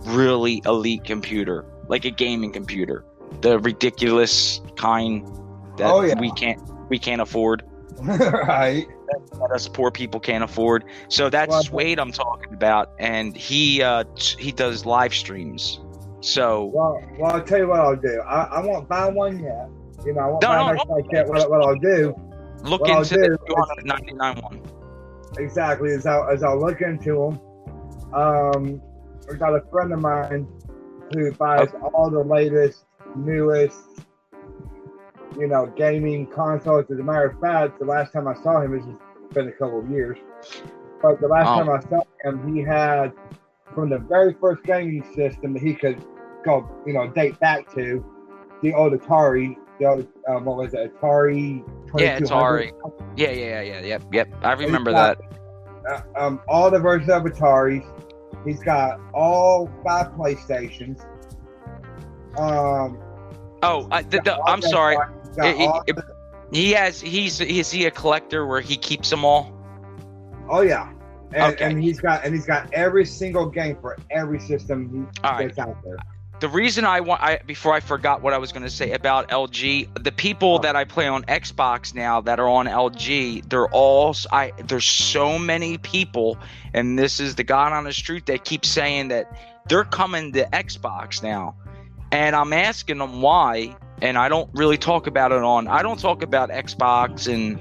really elite computer, like a gaming computer, the ridiculous kind that we can't afford. Right. That us poor people can't afford. So that's Wade I'm talking about, and he does live streams. So well, I'll tell you what I'll do. I won't buy one yet. You know, I won't buy next like yet. What I'll do. Look into the 299 one. Exactly. As I'll look into them, I got a friend of mine who buys all the latest, newest, gaming consoles. As a matter of fact, the last time I saw him, it's been a couple of years, but the last time I saw him, he had from the very first gaming system that he could go, date back to, the old Atari. What was it? Atari. Yeah, Atari. Yeah. Yep. I remember that. All the versions of Ataris. He's got all 5 PlayStations. I'm sorry. Is he a collector where he keeps them all? Oh yeah. And he's got every single game for every system that's out there. The reason before I forgot what I was going to say about LG, the people that I play on Xbox now that are on LG, there's so many people, and this is the God honest truth, that keep saying that they're coming to Xbox now, and I'm asking them why, and I don't really talk about it I don't talk about Xbox and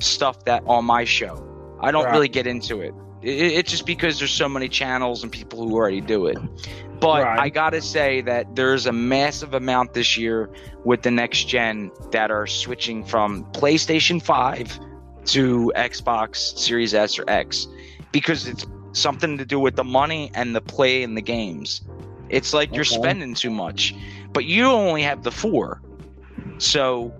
stuff that on my show. I don't really get into it. It's just because there's so many channels and people who already do it. But I gotta say that there's a massive amount this year with the next gen that are switching from PlayStation 5 to Xbox Series S or X, because it's something to do with the money and the play in the games. It's like you're spending too much, but you only have the 4. So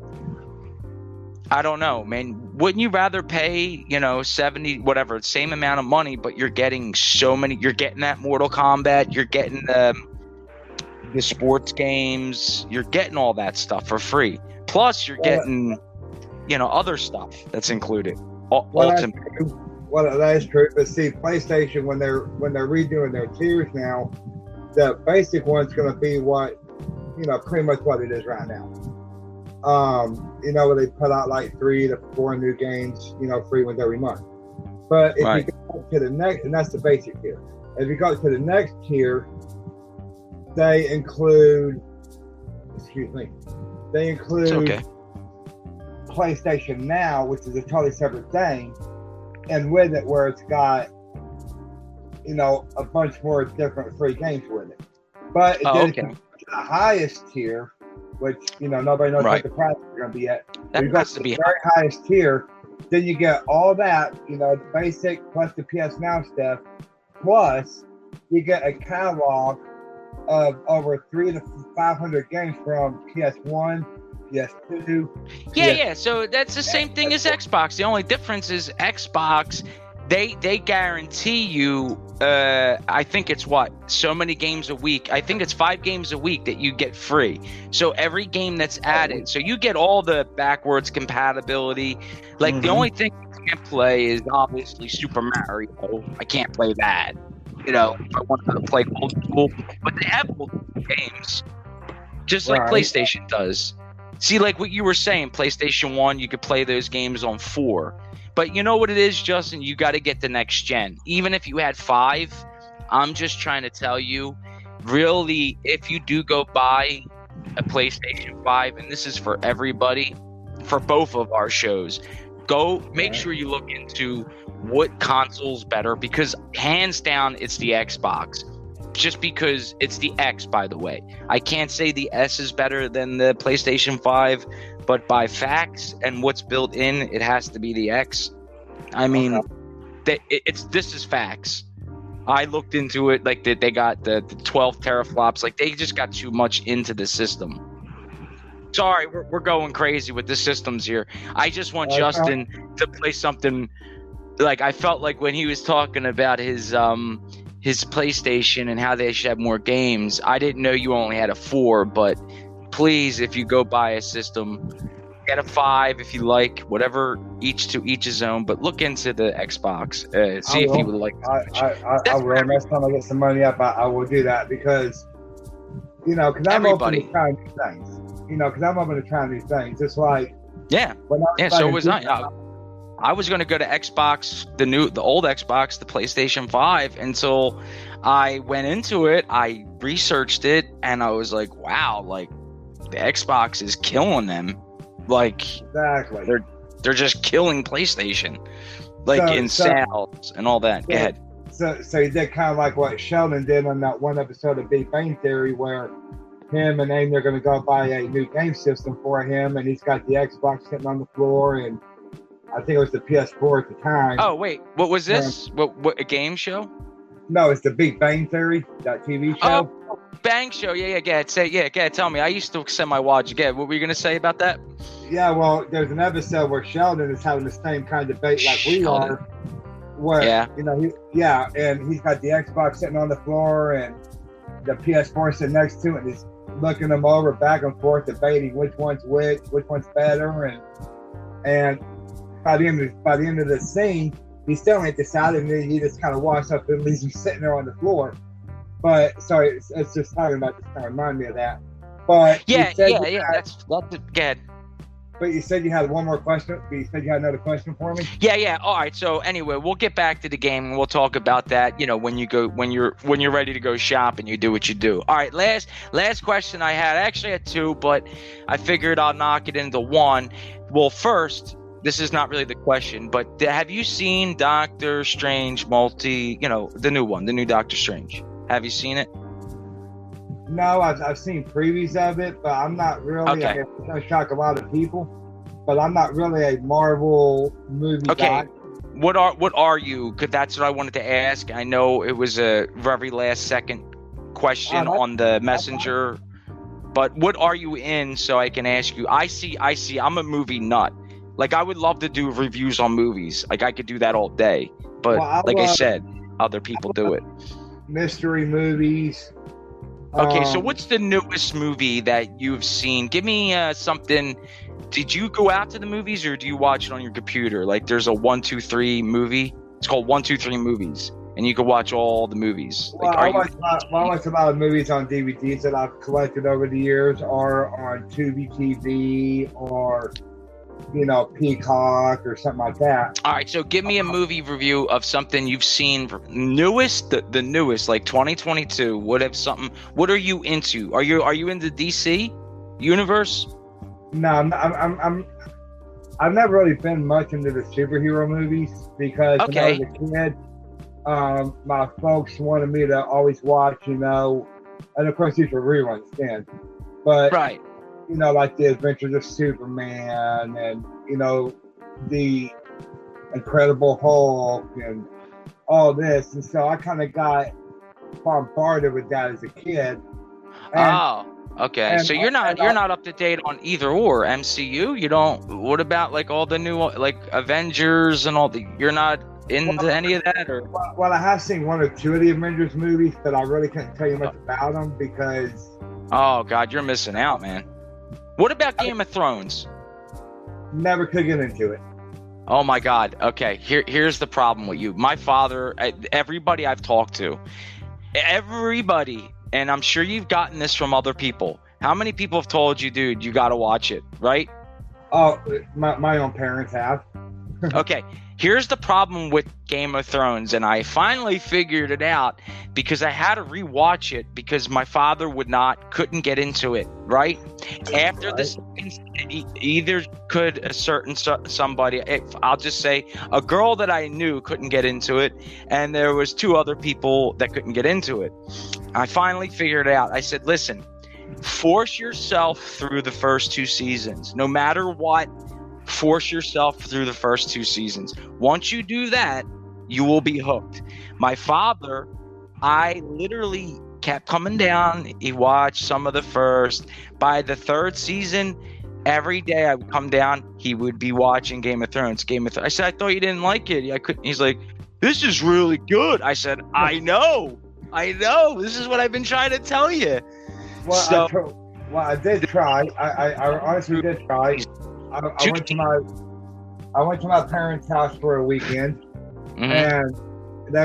I don't know, man. Wouldn't you rather pay, 70, whatever, same amount of money, but you're getting so many, you're getting that Mortal Kombat, you're getting the sports games, you're getting all that stuff for free. Plus you're getting, other stuff that's included. Ultimately. Well, that is true. But see, PlayStation, when they're redoing their tiers now, the basic one's going to be what, pretty much what it is right now. Where they put out like 3 to 4 new games, free ones every month. But if you go to the next, and that's the basic tier. If you go to the next tier, they include, PlayStation Now, which is a totally separate thing, and with it, where it's got, a bunch more different free games with it. But the highest tier, which nobody knows what the price is going to be at. That has to be the very highest tier. Then you get all that, the basic plus the PS Now stuff, plus you get a catalog of over 300 to 500 games from PS1, PS2. Yeah. So that's the same thing as Xbox. The only difference is Xbox they guarantee you. I think it's so many games a week. I think it's 5 games a week that you get free. So every game that's added, so you get all the backwards compatibility. Like the only thing you can't play is obviously Super Mario. I can't play that. You know, if I wanted to play old school, but they have old school games, just like PlayStation does. See, like what you were saying, PlayStation 1, you could play those games on 4. But you know what it is, Justin? You got to get the next gen. Even if you had 5, I'm just trying to tell you, really, if you do go buy a PlayStation 5, and this is for everybody, for both of our shows, go make sure you look into what console's better, because hands down, it's the Xbox. Just because it's the X, by the way. I can't say the S is better than the PlayStation 5, but by facts and what's built in, it has to be the X. I mean, this is facts. I looked into it, like they got the 12 teraflops, like they just got too much into the system. Sorry, we're going crazy with the systems here. I just want Justin to play something. Like I felt like when he was talking about his PlayStation and how they should have more games. I didn't know you only had a 4, but please, if you go buy a system, get a 5 if you like, whatever, each to each his own. But look into the Xbox, see if you would like. I will. Next time I get some money up, I will do that because, you know, because I'm open to trying new things. You know, because I'm open to trying new things. It's like so was I. I was going to go to Xbox, the old Xbox, the PlayStation 5, until I went into it. I researched it, and I was like, wow, like the Xbox is killing them. Like exactly, they're just killing PlayStation, like in sales and all that. Go ahead. So you did kind of like what Sheldon did on that one episode of Big Bang Theory, where him and Amy are going to go buy a new game system for him, and he's got the Xbox sitting on the floor, and I think it was the PS4 at the time. Oh wait, what was this? What a game show? No, it's the Big Bang Theory, that TV show. Oh, Bang Show. Yeah. Go ahead, tell me. I used to send my watch. Again, what were you gonna say about that? Yeah, well, there's an episode where Sheldon is having the same kind of debate like we are, where you know, and he's got the Xbox sitting on the floor and the PS4 sitting next to it, and he's looking them over back and forth, debating which one's which one's better, and by the end of the scene, he still ain't decided, and he just kind of walks up and leaves him sitting there on the floor. But sorry, it's just talking about this kind of remind me of that. But that's good. But you said you had one more question. You said you had another question for me. Yeah. All right. So anyway, we'll get back to the game and we'll talk about that. You know, when you're ready to go shop and you do what you do. All right. Last question I had. I actually had two, but I figured I'll knock it into one. Well, first, this is not really the question, but have you seen Doctor Strange the new one, the new Doctor Strange? Have you seen it? No, I've seen previews of it, but I'm not really. Okay. It's going to shock a lot of people, but I'm not really a Marvel movie guy. What are you? Because that's what I wanted to ask. I know it was a very last second question on the messenger, but what are you in? So I can ask you. I see. I'm a movie nut. Like I would love to do reviews on movies. Like I could do that all day. But I said, other people do it. Mystery movies. Okay, so what's the newest movie that you've seen? Give me something. Did you go out to the movies or do you watch it on your computer? Like there's a 1, 2, 3 movie. It's called 1, 2, 3 movies, and you can watch all the movies. Well, I watch a lot of movies on DVDs that I've collected over the years, or on Tubi TV, or Peacock or something like that. All right, so give me a movie review of something you've seen newest, the newest, like 2022. What are you into? Are you into DC universe? No, I've never really been much into the superhero movies because when I was a kid, my folks wanted me to always watch, and of course these were reruns then, but right. Like the Adventures of Superman and, the Incredible Hulk and all this. And so I kind of got bombarded with that as a kid. So you're not up to date on either or MCU. You don't. What about like all the new like Avengers and all the? You're not into any of that? Or well, I have seen one or two of the Avengers movies, but I really couldn't tell you much about them because. Oh God, you're missing out, man. What about Game of Thrones? Never could get into it. Oh my God. Okay, here's the problem with you. My father, everybody I've talked to, everybody, and I'm sure you've gotten this from other people. How many people have told you, dude, you got to watch it, right? Oh, my own parents have. Okay, here's the problem with Game of Thrones, and I finally figured it out because I had to rewatch it because my father couldn't get into it, right? After the second, either could a certain somebody, I'll just say a girl that I knew couldn't get into it, and there was two other people that couldn't get into it. I finally figured it out. I said, listen, force yourself through the first two seasons, no matter what. Force yourself through the first two seasons. Once you do that, you will be hooked. My father, I literally kept coming down. He watched some of the first. By the third season, every day I would come down, he would be watching Game of Thrones. I said, I thought you didn't like it. I couldn't. He's like, this is really good. I said, I know. This is what I've been trying to tell you. Well, I did try. I honestly did try. I went to my parents' house for a weekend, and they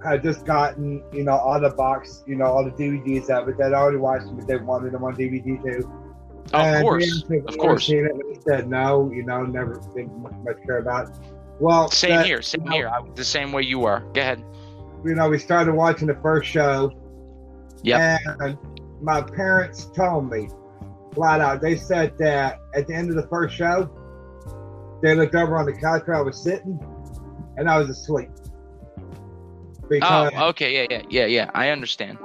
had just gotten, all the box, all the DVDs of it. They'd already watched them, but they wanted them on DVD too. Of course. Seen it, and they said no, never didn't much care about it. Well, same here. The same way you were. Go ahead. We started watching the first show. Yeah. And my parents told me flat out, they said that at the end of the first show, they looked over on the couch where I was sitting, and I was asleep. Because, okay, yeah. I understand.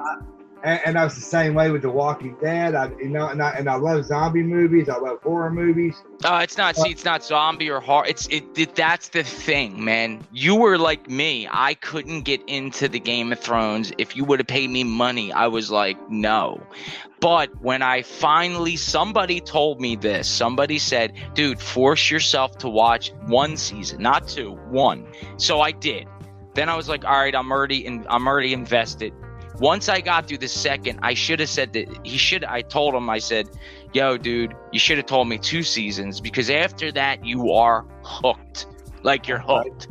And I was the same way with The Walking Dead. And I love zombie movies. I love horror movies. It's not zombie or horror. That's the thing, man. You were like me. I couldn't get into the Game of Thrones. If you would have paid me money, I was like, no. But when somebody told me this. Somebody said, dude, force yourself to watch one season, not two, one. So I did. Then I was like, all right, I'm already invested. Once I got through the second, I should have said that I told him, I said, yo, dude, you should have told me 2 seasons, because after that, you are hooked. Like, you're hooked.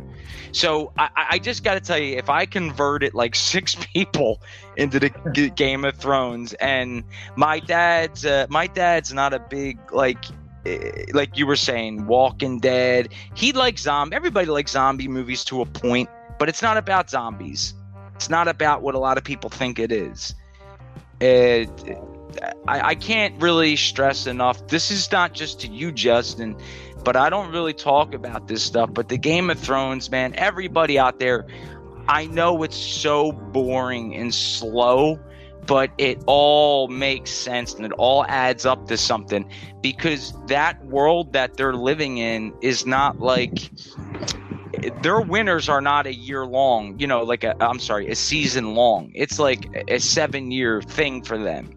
So I just got to tell you, if I converted like 6 people into the Game of Thrones, and my dad's not a big, like you were saying, Walking Dead. He likes everybody likes zombie movies to a point, but it's not about zombies. It's not about what a lot of people think it is. I can't really stress enough. This is not just to you, Justin, but I don't really talk about this stuff. But the Game of Thrones, man, everybody out there, I know it's so boring and slow, but it all makes sense and it all adds up to something, because that world that they're living in is not like... Their winters are not a year long, a season long. It's like a 7-year thing for them.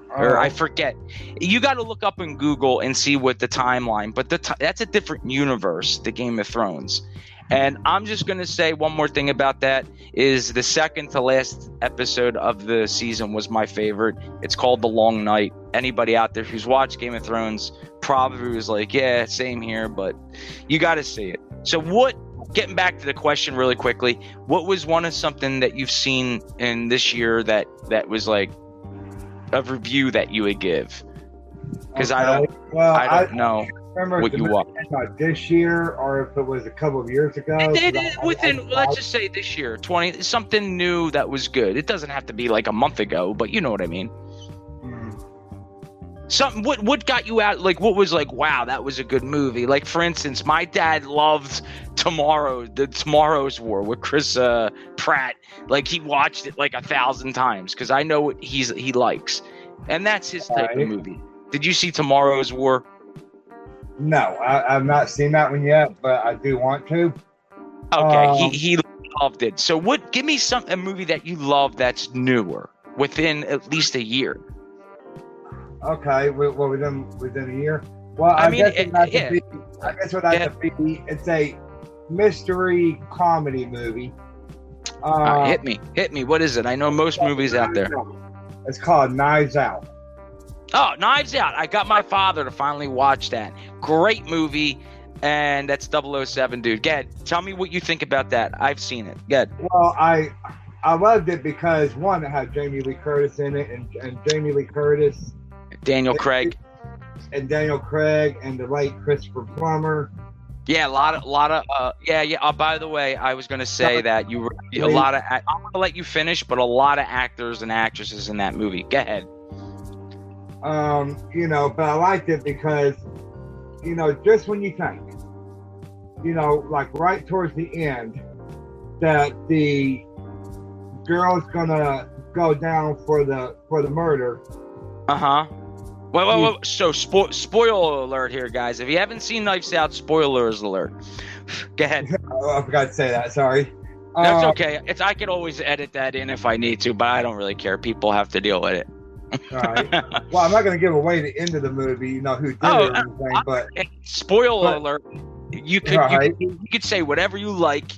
Or I forget. You got to look up in Google and see what the timeline, but that's a different universe, the Game of Thrones. And I'm just going to say one more thing about that is the second to last episode of the season was my favorite. It's called The Long Night. Anybody out there who's watched Game of Thrones probably was like, yeah, same here, but you got to see it. So getting back to the question really quickly, what was something that you've seen in this year that was like a review that you would give? Because I don't know what you watched. This year, or if it was a couple of years ago. Let's just say this year, something new that was good. It doesn't have to be like a month ago, but you know what I mean. Something. What got you out? Like, what was like, wow, that was a good movie. Like, for instance, my dad loved Tomorrow's War with Chris Pratt. Like, he watched it like 1,000 times because I know what he likes, and that's his type of movie. Did you see Tomorrow's War? No, I've not seen that one yet, but I do want to. Okay, he loved it. So, give me a movie that you love that's newer within at least a year. Okay, well, within a year. Well, I guess it would have to be. It's mystery comedy movie. Hit me. What is it? I know most movies out there. It's called Knives Out. Oh, Knives Out. I got my father to finally watch that. Great movie. And that's 007, dude. Gad, tell me what you think about that. I've seen it. Gad. Well, I loved it because, one, it had Jamie Lee Curtis in it, and Jamie Lee Curtis. Daniel Craig. And Daniel Craig and the late Christopher Plummer. Yeah, a lot of yeah. By the way, I was going to say that I'm going to let you finish, but a lot of actors and actresses in that movie. Go ahead. But I liked it because, just when you think, like right towards the end, that the girl's gonna go down for the murder. Well. So spoiler alert here, guys. If you haven't seen Knives Out, spoilers alert. Go ahead. I forgot to say that. Sorry. That's okay. I could always edit that in if I need to, but I don't really care. People have to deal with it. All right. Well, I'm not going to give away the end of the movie, who did it or anything, but spoiler alert. You could say whatever you like.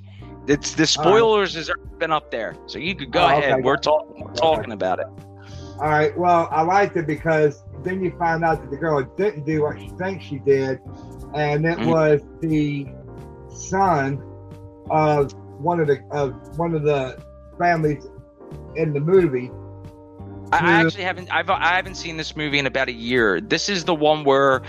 It's the spoilers has already been up there, so you could go ahead. Okay. We're talking about it. All right. Well, I liked it because then you find out that the girl didn't do what she thinks she did, and it was the son of one of the families in the movie. I actually haven't seen this movie in about a year. This is the one where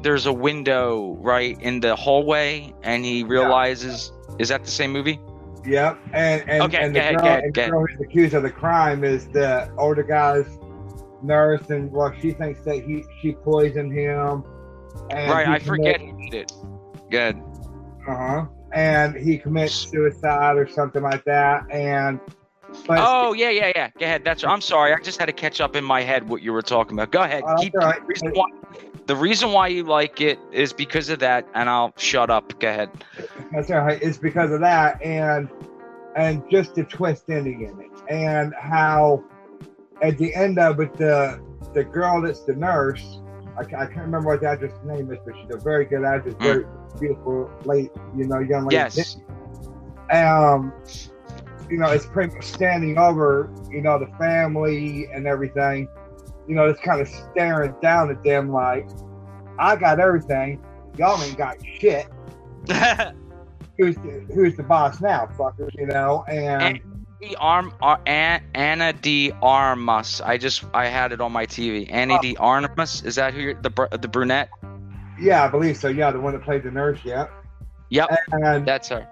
there's a window right in the hallway, and he realizes. Is that the same movie? Yep. And the girl who's accused of the crime is the older guy's nurse, and she thinks that she poisoned him. And right, I forget who did it. Good. And he commits suicide or something like that. Yeah. Go ahead. I'm sorry. I just had to catch up in my head what you were talking about. Go ahead. The reason why you like it is because of that, and I'll shut up. Go ahead. That's all right. It's because of that, and just the twist ending in it, and how at the end of it, the girl that's the nurse, I can't remember what the actress' name is, but she's a very good actress, very beautiful, young lady. Yes. It's pretty much standing over, the family and everything. It's kind of staring down at them like, I got everything, y'all ain't got shit. Who's the boss now, fuckers? And Anna de Armas. I had it on my TV. Anna de Armas. Is that who the brunette? Yeah, I believe so. Yeah, the one that played the nurse. Yeah. Yep. And that's her.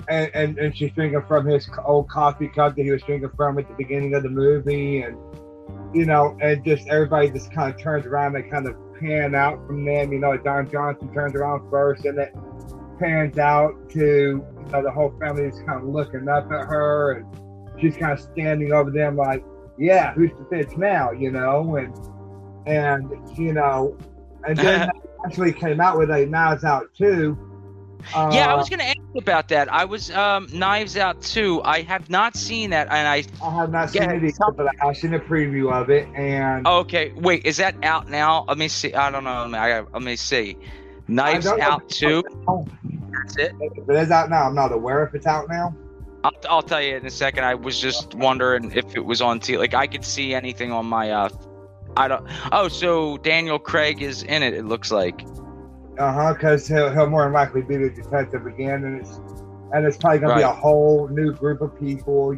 And she's drinking from his old coffee cup that he was drinking from at the beginning of the movie, and and just everybody just kind of turns around. They kind of pan out from them. Don Johnson turns around first, and it pans out to the whole family is kind of looking up at her, and she's kind of standing over them like, yeah, who's the bitch now? And then actually came out with a Knives Out 2. I was going to ask you about that. I was Knives Out 2. I have not seen that, and I have not seen it either, but I've seen a preview of it. And okay, wait, is that out now? Let me see. I don't know. Let me see. Knives Out 2. That's it. But it's out now. I'm not aware if it's out now. I'll tell you in a second. I was just wondering if it was on TV. Like I could see anything on my. I don't. Oh, so Daniel Craig is in it. It looks like. Because he'll more than likely be the detective again, and it's probably gonna be a whole new group of people,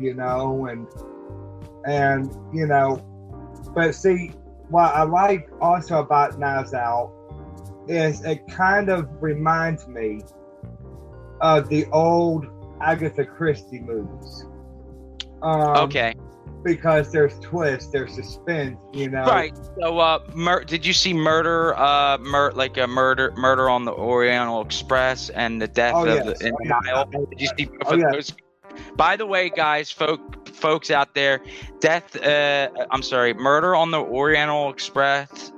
But see, what I like also about Knives Out is it kind of reminds me of the old Agatha Christie movies. Okay. Because there's twists, there's suspense, Right. So, did you see Murder on the Oriental Express and the Death of the Nile? Did you see both of those? By the way, guys, folks out there, Murder on the Oriental Express,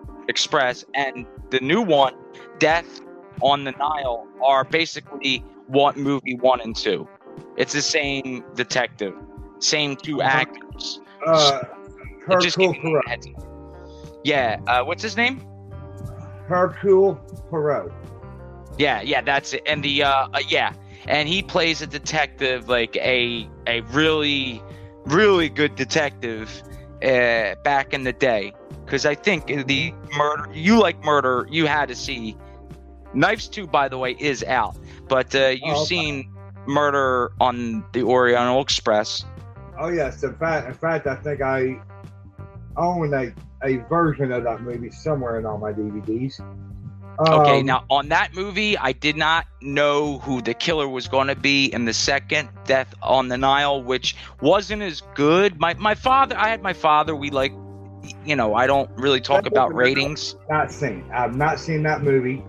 and the new one, Death on the Nile, are basically movie 1 and 2. It's the same detective. Same two actors. Hercule Poirot. Yeah. What's his name? Hercule Poirot. Yeah, that's it. And the and he plays a detective, like a really, really good detective back in the day. Because I think the murder, you had to see. Knives 2, by the way, is out. But you've seen Murder on the Oriental Express. Oh, yes. In fact, I think I own a version of that movie somewhere in all my DVDs. Okay, now on that movie, I did not know who the killer was going to be in the second, Death on the Nile, which wasn't as good. My father, we like, I don't really talk about ratings. I've not seen that movie.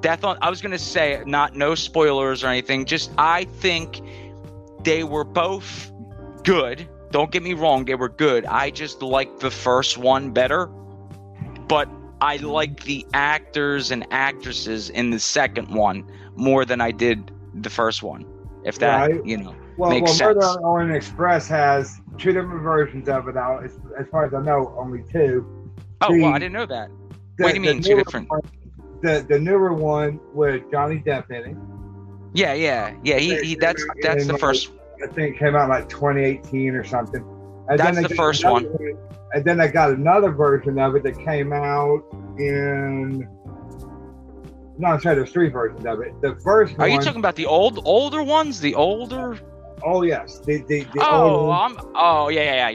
I was going to say, no spoilers or anything. Just, I think they were both good. Don't get me wrong, they were good. I just liked the first one better. But I like the actors and actresses in the second one more than I did the first one. If that, makes sense. Murder on the Orient Express has 2 different versions of it out. As far as I know, only 2. Oh, well, I didn't know that. What do you mean 2 different? The newer one with Johnny Depp in it. Yeah. That's the first. I think it came out like 2018 or something. And that's the first one. And then I got another version of it that came out in. No, I'm sorry, there's 3 versions of it. The first one. Are you talking about the older ones? The older? Oh yes, the old. Yeah.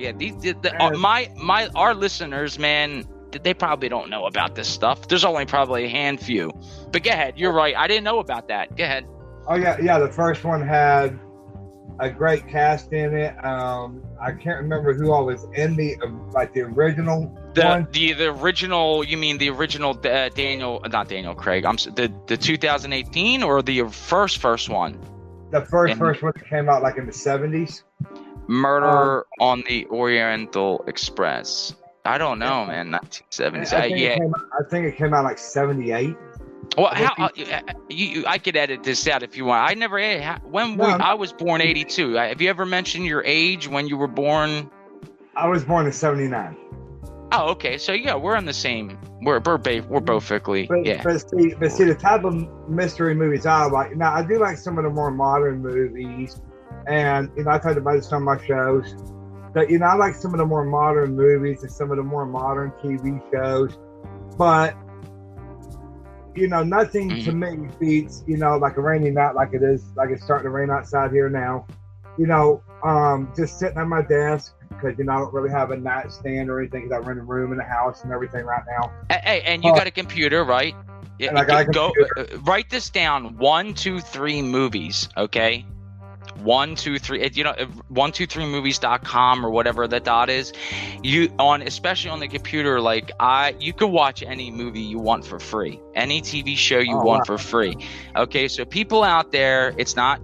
Our listeners, man, they probably don't know about this stuff. There's only probably a handful. But go ahead. You're right. I didn't know about that. Go ahead. Oh yeah. The first one had a great cast in it. I can't remember who all was in the original one. The original. You mean the original not Daniel Craig? The 2018 or the first one? The first one that came out like in the 70s. Murder on the Oriental Express. I don't know, man. 1970s. I think it came out like 78. Well, I could edit this out if you want. I was born 82. Have you ever mentioned your age when you were born? I was born in 79. Oh, okay. So yeah, we're in the same. We're perfectly. But see, the type of mystery movies I like. Now, I do like some of the more modern movies, and I talked about this on my shows. But I like some of the more modern movies and some of the more modern TV shows. But nothing to me beats like a rainy night, like it's starting to rain outside here now. Just sitting at my desk. Because I don't really have a nightstand or anything. Because I rent a room in the house and everything right now. Hey, and you got a computer, right? And I got a computer. Write this down: 1, 2, 3 movies. Okay, 1, 2, 3. 123movies.com or whatever the dot is. Especially on the computer, you could watch any movie you want for free, any TV show you want for free. Okay, so people out there,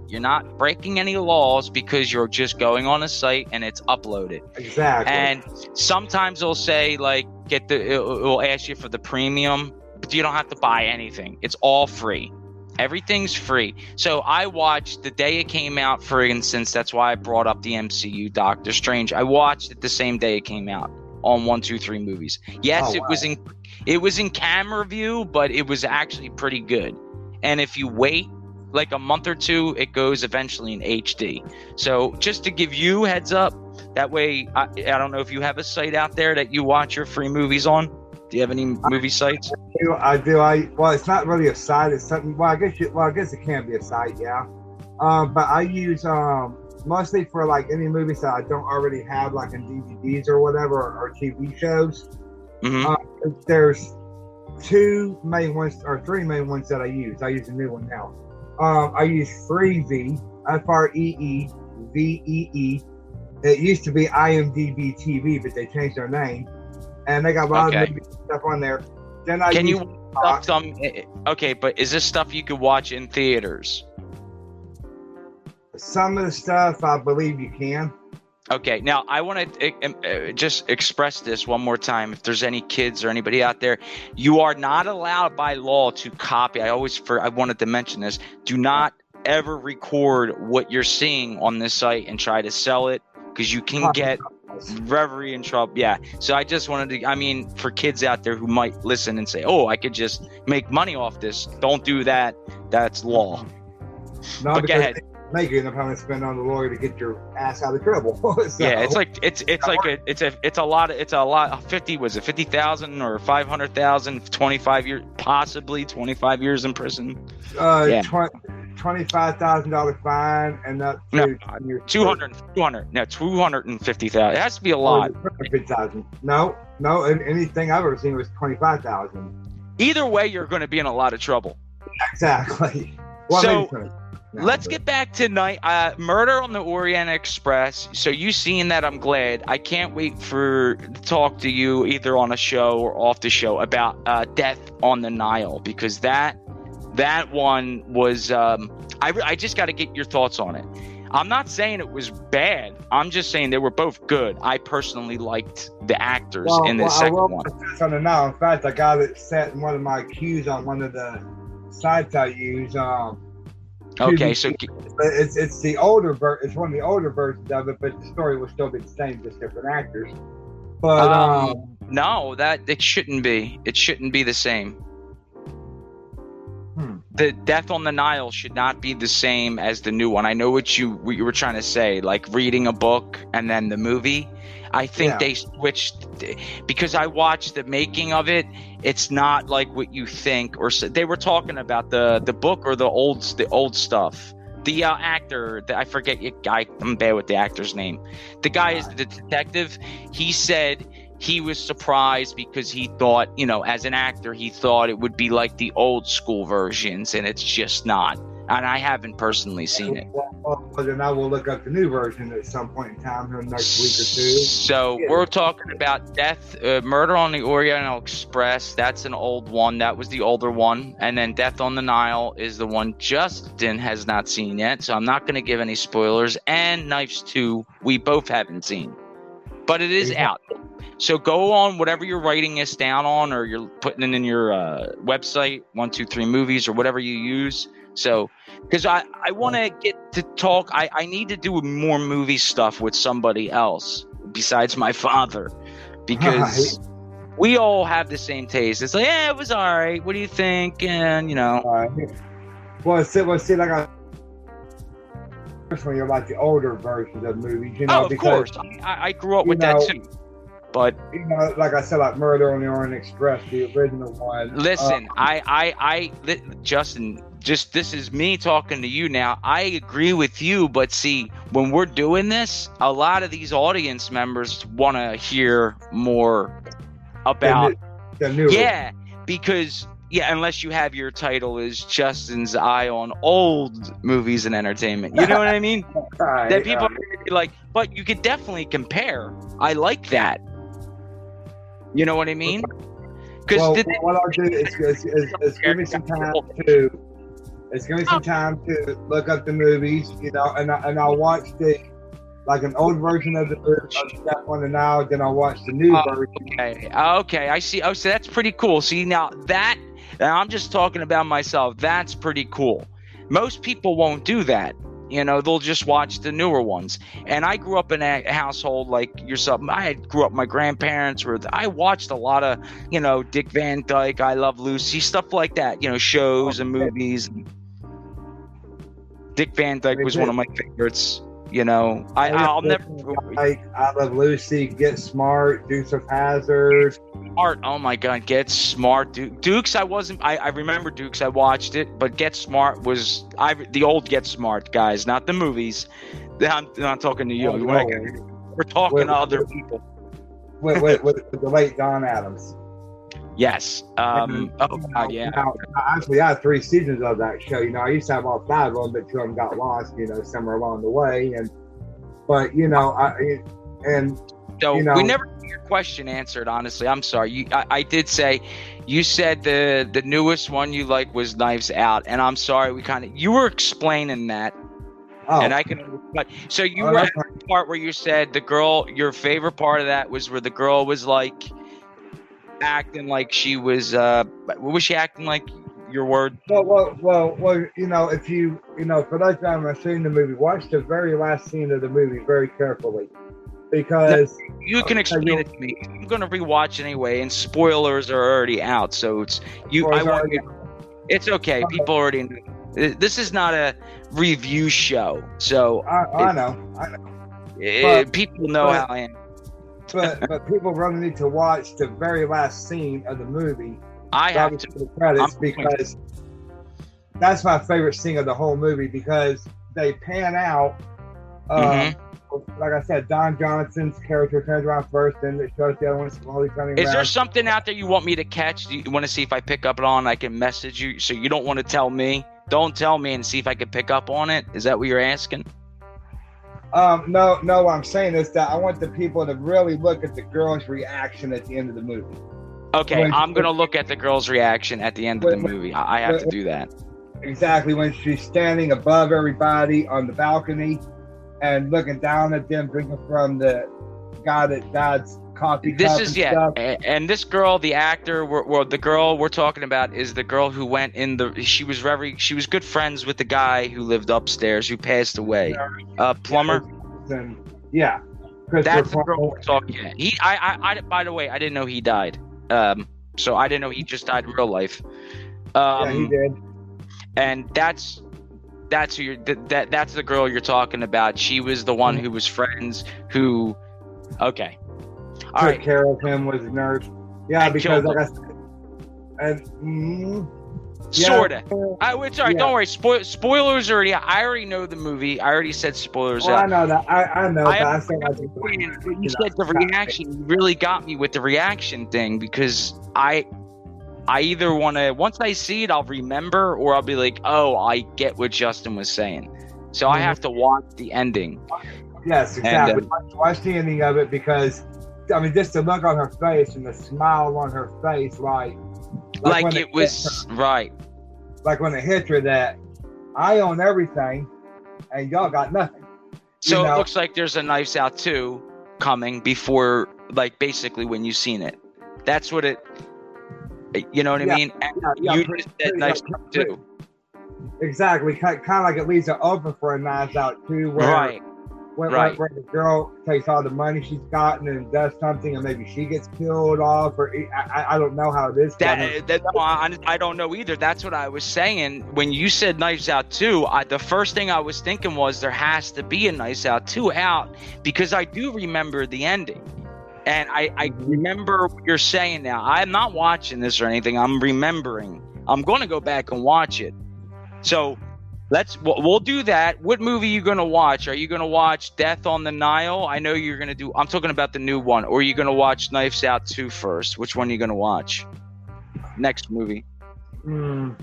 you're not breaking any laws because you're just going on a site and it's uploaded. Exactly. And sometimes it'll say it'll ask you for the premium, but you don't have to buy anything. It's all free. Everything's free. So I watched the day it came out, for instance. That's why I brought up the MCU Doctor Strange. I watched it the same day it came out on 123 Movies. Yes, it was in camera view, but it was actually pretty good. And if you wait like a month or two, it goes eventually in HD. So just to give you heads up, that way I don't know if you have a site out there that you watch your free movies on. Do you have any movie sites? I do. Well, it's not really a site. It's something. Well, I guess it can be a site. Yeah. But I use mostly for like any movies that I don't already have, like in DVDs or whatever, or TV shows. Mm-hmm. There's 2 main ones or 3 main ones that I use. I use a new one now. I use Freevee, FREEVEE. It used to be IMDb TV, but they changed their name. And they got a lot of stuff on there. Then I Okay, but is this stuff you could watch in theaters? Some of the stuff I believe you can. Okay, now I want to just express this one more time. If there's any kids or anybody out there, you are not allowed by law to copy. I wanted to mention this. Do not ever record what you're seeing on this site and try to sell it, because you can get very in trouble. Yeah. So I just wanted to, for kids out there who might listen and say, oh, I could just make money off this. Don't do that. That's law. Not but go because ahead. make you end up having to spend on the lawyer to get your ass out of trouble. So, Yeah, it's a lot. 50,000 or 500,000, 25 years, possibly 25 years in prison. Yeah. $25,000 fine and up to 250,000. It has to be a lot. 250,000. No, anything I've ever seen was 25,000. Either way, you're going to be in a lot of trouble. Exactly. Well, so let's get back to Murder on the Orient Express. So you seen that? I'm glad. I can't wait to talk to you either on a show or off the show about Death on the Nile, because that one was I just got to get your thoughts on it. I'm not saying it was bad. I'm just saying they were both good. I personally liked the actors in the second one. On the Nile. In fact, the guy that sat in one of my queues on one of the sites I use. Okay, so it's the older it's one of the older versions of it, but the story will still be the same, just different actors. But no, that it shouldn't be. It shouldn't be the same. The Death on the Nile should not be the same as the new one. I know what you were trying to say, like reading a book and then the movie. I think they switched because I watched the making of it. It's not like what you think, or they were talking about the book or the old stuff. The actor, I forget. I'm bad with the actor's name. The guy is the detective. He said he was surprised because he thought, as an actor, he thought it would be like the old school versions, and it's just not. And I haven't personally seen it. Well, then I will look up the new version at some point in time in the next week or two. So we're talking about Murder on the Orient Express. That's an old one. That was the older one. And then Death on the Nile is the one Justin has not seen yet. So I'm not going to give any spoilers. And Knives 2, we both haven't seen. But it is out. So go on whatever you're writing this down on, or you're putting it in your website, 123 Movies, or whatever you use. So, because I want to get to talk, I need to do more movie stuff with somebody else besides my father, because we all have the same taste. It's like, it was all right. What do you think? And well, see, like I personally, like the older versions of movies, of course, I grew up with that too. But like I said, like Murder on the Orient Express, the original one. Listen, Justin, just this is me talking to you now. I agree with you, but see, when we're doing this, a lot of these audience members want to hear more about the new. Yeah, because unless you have your title is Justin's Eye on Old Movies and Entertainment. You know what I mean? Then people are gonna be like, but you could definitely compare. I like that. You know what I mean? Because what I'll do is give me some time to. It's gonna be some time to look up the movies, and I'll watch like an old version of the Death on the Nile, then I'll watch the new version. Okay, I see. Oh, so that's pretty cool. See, now I'm just talking about myself. That's pretty cool. Most people won't do that. They'll just watch the newer ones. And I grew up in a household like yourself. I grew up, my grandparents I watched a lot of, Dick Van Dyke, I Love Lucy, stuff like that, shows and movies. Dick Van Dyke was one of my favorites. I'll never. I Love Lucy, Get Smart, Dukes of Hazzard. Smart, oh my God, Get Smart. Dukes, I remember Dukes, I watched it, but Get Smart was the old Get Smart guys, not the movies. I'm not talking to you. We're talking to other people. With the late Don Adams. Yes. God, yeah. Actually, I had 3 seasons of that show. I used to have all 5 of them, but 2 of them got lost, somewhere along the way. We never got your question answered. Honestly, I'm sorry. I did say you said the newest one you like was Knives Out, and I'm sorry. You were explaining that. Oh. And I can. So you were at the part where you said the girl. Your favorite part of that was where the girl was like acting like she was. What was she acting like? Your word. Well. If you for those that haven't seen the movie, watch the very last scene of the movie very carefully, because you can explain it to me. I'm going to rewatch anyway, and spoilers are already out, so it's you. It's okay. People already know. This is not a review show, so I know. People know how I am. but people really need to watch the very last scene of the movie. I have to the credits because that's my favorite scene of the whole movie, because they pan out. Like I said, Don Johnson's character turns around first, and it shows the other one slowly turning around. Is there something out there you want me to catch? Do you want to see if I pick up on it? I can message you, so you don't want to tell me. Don't tell me and see if I can pick up on it. Is that what you're asking? No. What I'm saying is that I want the people to really look at the girl's reaction at the end of the movie. Okay, I'm going to look at the girl's reaction at the end of the movie. I have to do that. Exactly, when she's standing above everybody on the balcony and looking down at them, drinking from the guy that died's coffee cup. This is, stuff. And this girl, the actor, the girl we're talking about is the girl who went she was good friends with the guy who lived upstairs, who passed away. Plumber? Yeah. That's the girl we're talking about. I by the way, I didn't know he died. So I didn't know he just died in real life. Yeah, he did. And that's who that's the girl you're talking about. She was the one who was friends who. Okay. All right. Took care of him, was a nurse. Yeah, because like I said, sorta. Sorry, don't worry. Spoilers already. I already know the movie. I already said spoilers. I know that. I know. You said the reaction. You really got me with the reaction thing, because I either want to, once I see it, I'll remember, or I'll be like, oh, I get what Justin was saying. So I have to watch the ending. Yes, exactly. Watch the ending of it, because I mean, just the look on her face and the smile on her face, like it was right. Like when it hit her that I own everything and y'all got nothing. So it looks like there's a Knives Out 2 coming before, like, basically when you've seen it. That's what it. You know what I mean? You just said Knives Out 2. Exactly. Kind of like it leaves it open for a Knives Out 2, where where the girl takes all the money she's gotten and does something, and maybe she gets killed off, or I don't know how it is. I don't know either. That's what I was saying. When you said Knives Out 2, the first thing I was thinking was there has to be a Knives Out 2 out, because I do remember the ending. And I remember what you're saying now. I'm not watching this or anything. I'm remembering. I'm going to go back and watch it. So we'll do that. What movie are you going to watch? Are you going to watch Death on the Nile? I know you're going to do. I'm talking about the new one. Or are you going to watch Knives Out 2 first? Which one are you going to watch? Next movie. Well,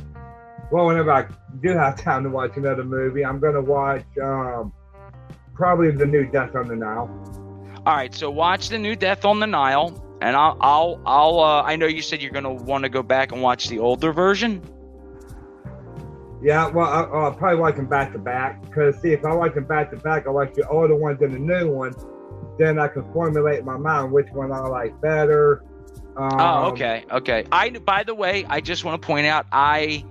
whenever I do have time to watch another movie, I'm going to watch probably the new Death on the Nile. All right, so watch the new Death on the Nile, and I know you said you're going to want to go back and watch the older version. Yeah, well, I'll probably watch them back to back, because see, if I watch them back to back, I watch the older ones and the new one, then I can formulate in my mind which one I like better. Okay. By the way, I just want to point out, I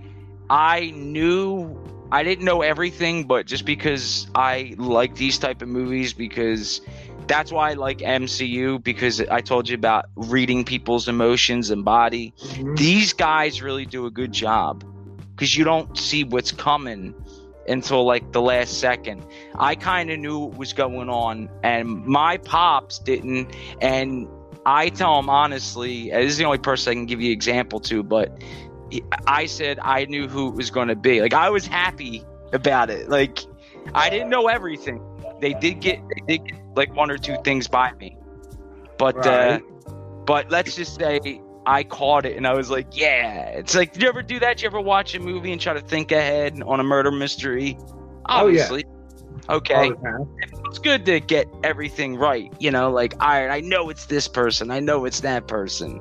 didn't know everything, but just because I like these type of movies, because that's why I like MCU, because I told you about reading people's emotions and body. Mm-hmm. These guys really do a good job, because you don't see what's coming until like the last second. I kind of knew what was going on, and my pops didn't. And I tell him honestly, this is the only person I can give you an example to, but I said I knew who it was going to be. Like, I was happy about it. Like, I didn't know everything. They did get like one or two things by me, but but let's just say I caught it, and I was like, yeah. It's like, did you ever do that? Did you ever watch a movie and try to think ahead on a murder mystery? Obviously. Oh, yeah. Okay. It's good to get everything right. You know, like, all right, I know it's this person. I know it's that person.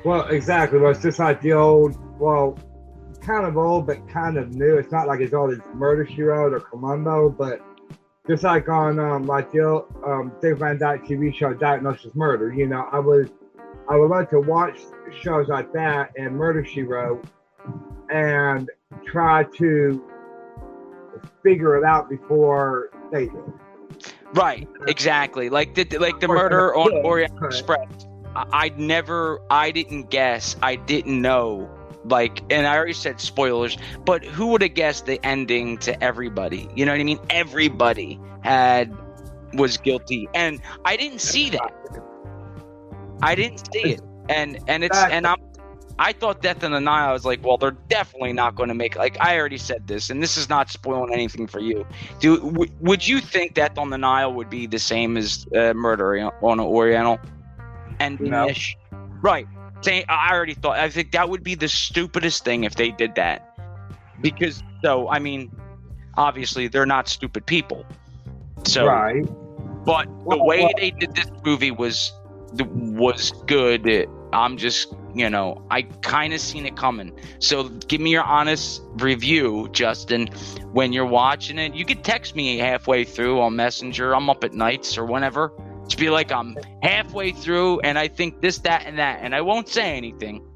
Well, exactly. Well, it's just like the old, well, kind of old, but kind of new. It's not like as old as Murder, She Wrote or Commando, but just like on like the old Dave Van Dyke TV show, Diagnosis Murder. You know, I would like to watch shows like that and Murder, She Wrote, and try to figure it out before they did. Right, exactly. Like the murder on Orient Express. I didn't guess. I didn't know Like, and I already said spoilers, but who would have guessed the ending to everybody? You know what I mean? Everybody was guilty, and I didn't see that. I didn't see it, I thought Death in the Nile. I was like, well, they're definitely not going to make. Like, I already said this, and this is not spoiling anything for you. Would you think Death on the Nile would be the same as Murder on the Oriental? And No. Right. I already thought. I think that would be the stupidest thing if they did that, because I mean, obviously they're not stupid people. So, Right. But the way they did this movie was good. I'm just, I kind of seen it coming. So give me your honest review, Justin, when you're watching it. You could text me halfway through on Messenger. I'm up at nights or whenever. Just be like, I'm halfway through and I think this, that, and that, and I won't say anything.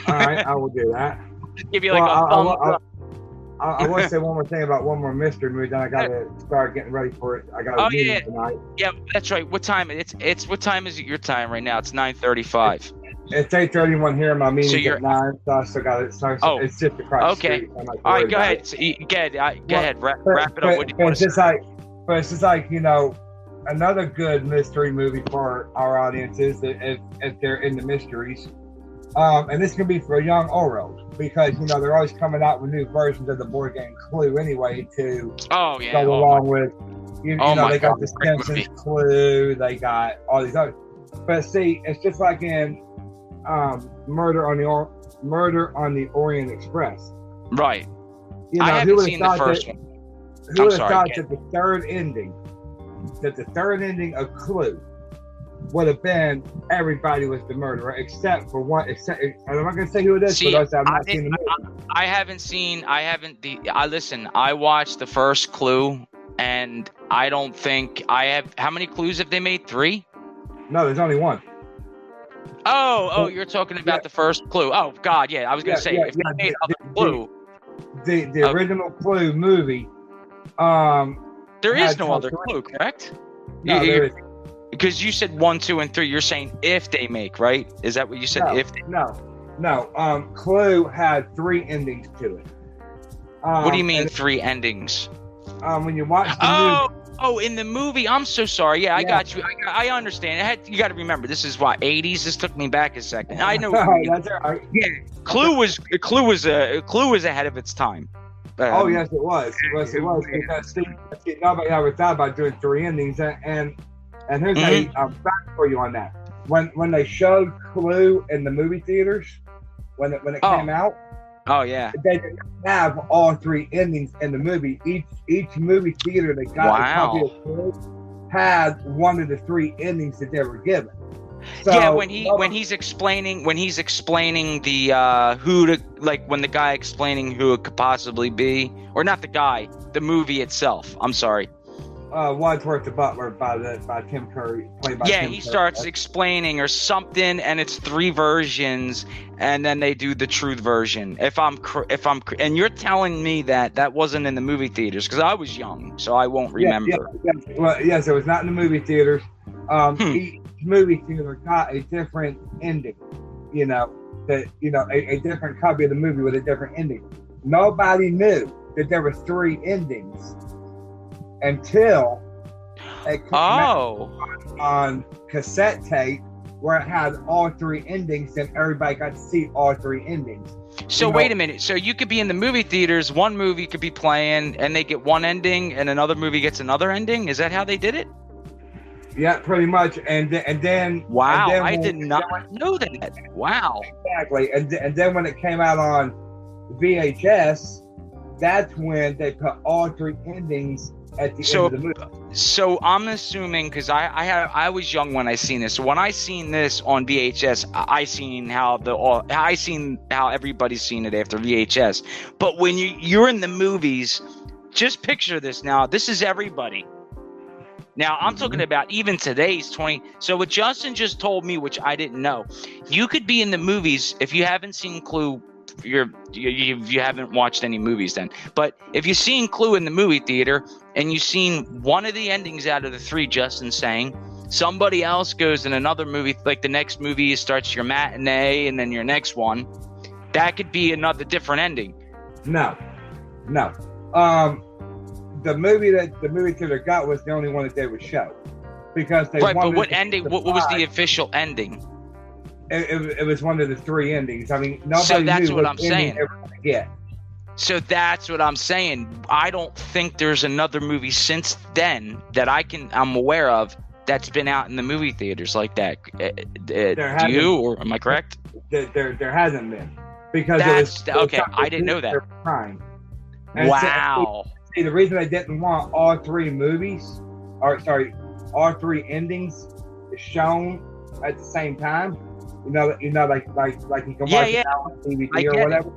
All right, I will do that. Just give you like a thumbs up. I want to say one more thing about one more mystery movie. Then I gotta start getting ready for it. I got a meeting tonight. Yeah, that's right. What time? It's what time is it your time right now? It's 9:35. It's 8:31 here. My meeting's you're- at 9, so I still got it. So it's just across the street. So I'm not All right, worried go about ahead. it. So go ahead. Wrap it up. What do you But want it's to just say? it's just like another good mystery movie for our audiences if they're into mysteries. And this can be for young or old, because they're always coming out with new versions of the board game Clue anyway to go along with. They got the Simpsons Clue, they got all these other. But see, it's just like in Murder on the Orient Express. Right. I haven't seen the first one. Who would have thought that the third ending of Clue would have been everybody was the murderer except for one. I'm not going to say who it is, but I've not seen the movie. Listen, I watched the first Clue, and I don't think I have. How many clues have they made? 3? No, there's only one. Oh, you're talking about the first Clue. Oh, God, yeah. I was going to say, if they made other Clue. The original Clue movie. There is no other Clue, correct? No, there is. Because you said 1, 2, and 3. You're saying if they make, right? Is that what you said? No. Clue had 3 endings to it. What do you mean 3 endings? When you watch the movie. Oh, in the movie. I'm so sorry. Yeah, I got you. I understand. You got to remember, this is what, 80s. This took me back a second. I know. That's right. Yeah, Clue was ahead of its time. Yes, it was. Because nobody ever thought about doing 3 endings, and here's a fact for you on that. When they showed Clue in the movie theaters, when it came out, they didn't have all 3 endings in the movie. Each movie theater that got a copy of Clue had one of the 3 endings that they were given. So, when he's explaining the when the guy explaining who it could possibly be, or not the guy, the movie itself. I'm sorry. Wadsworth the Butler by Tim Curry, played by Tim Curry. He starts explaining or something, and it's 3 versions, and then they do the truth version. If I'm and you're telling me that wasn't in the movie theaters, because I was young, so I won't remember. Well, yes, it was not in the movie theaters. Each movie theater got a different ending. A different copy of the movie with a different ending. Nobody knew that there were 3 endings until it came out on cassette tape, where it had all 3 endings, and everybody got to see all 3 endings. So wait a minute. So you could be in the movie theaters, one movie could be playing, and they get one ending, and another movie gets another ending? Is that how they did it? Yeah, pretty much. And then wow, and then I did not know that. Wow. Exactly. And then when it came out on VHS, that's when they put all 3 endings at the end of the movie. So I'm assuming, because I was young when I seen this. So when I seen this on VHS, I seen how everybody's seen it after VHS. But when you're in the movies, just picture this now. This is everybody. Now, I'm talking about even today's 20. So what Justin just told me, which I didn't know, you could be in the movies. If you haven't seen Clue, you haven't watched any movies then. But if you've seen Clue in the movie theater and you've seen one of the endings out of the 3 Justin's saying, somebody else goes in another movie, like the next movie starts your matinee and then your next one. That could be another different ending. No. The movie that the movie theater got was the only one that they would show, because they right. But wanted what to ending? What was the official ending? It was one of the 3 endings. I mean, nobody So that's knew what what I'm ending saying. they were going to get. So that's what I'm saying. I don't think there's another movie since then that I'm aware of that's been out in the movie theaters like that. Do you, or am I correct? There hasn't been, because That's it was okay. I didn't know that. Time. And Wow. See, the reason they didn't want all 3 movies, or sorry, all 3 endings shown at the same time. You know, like you can watch it now on DVD or whatever.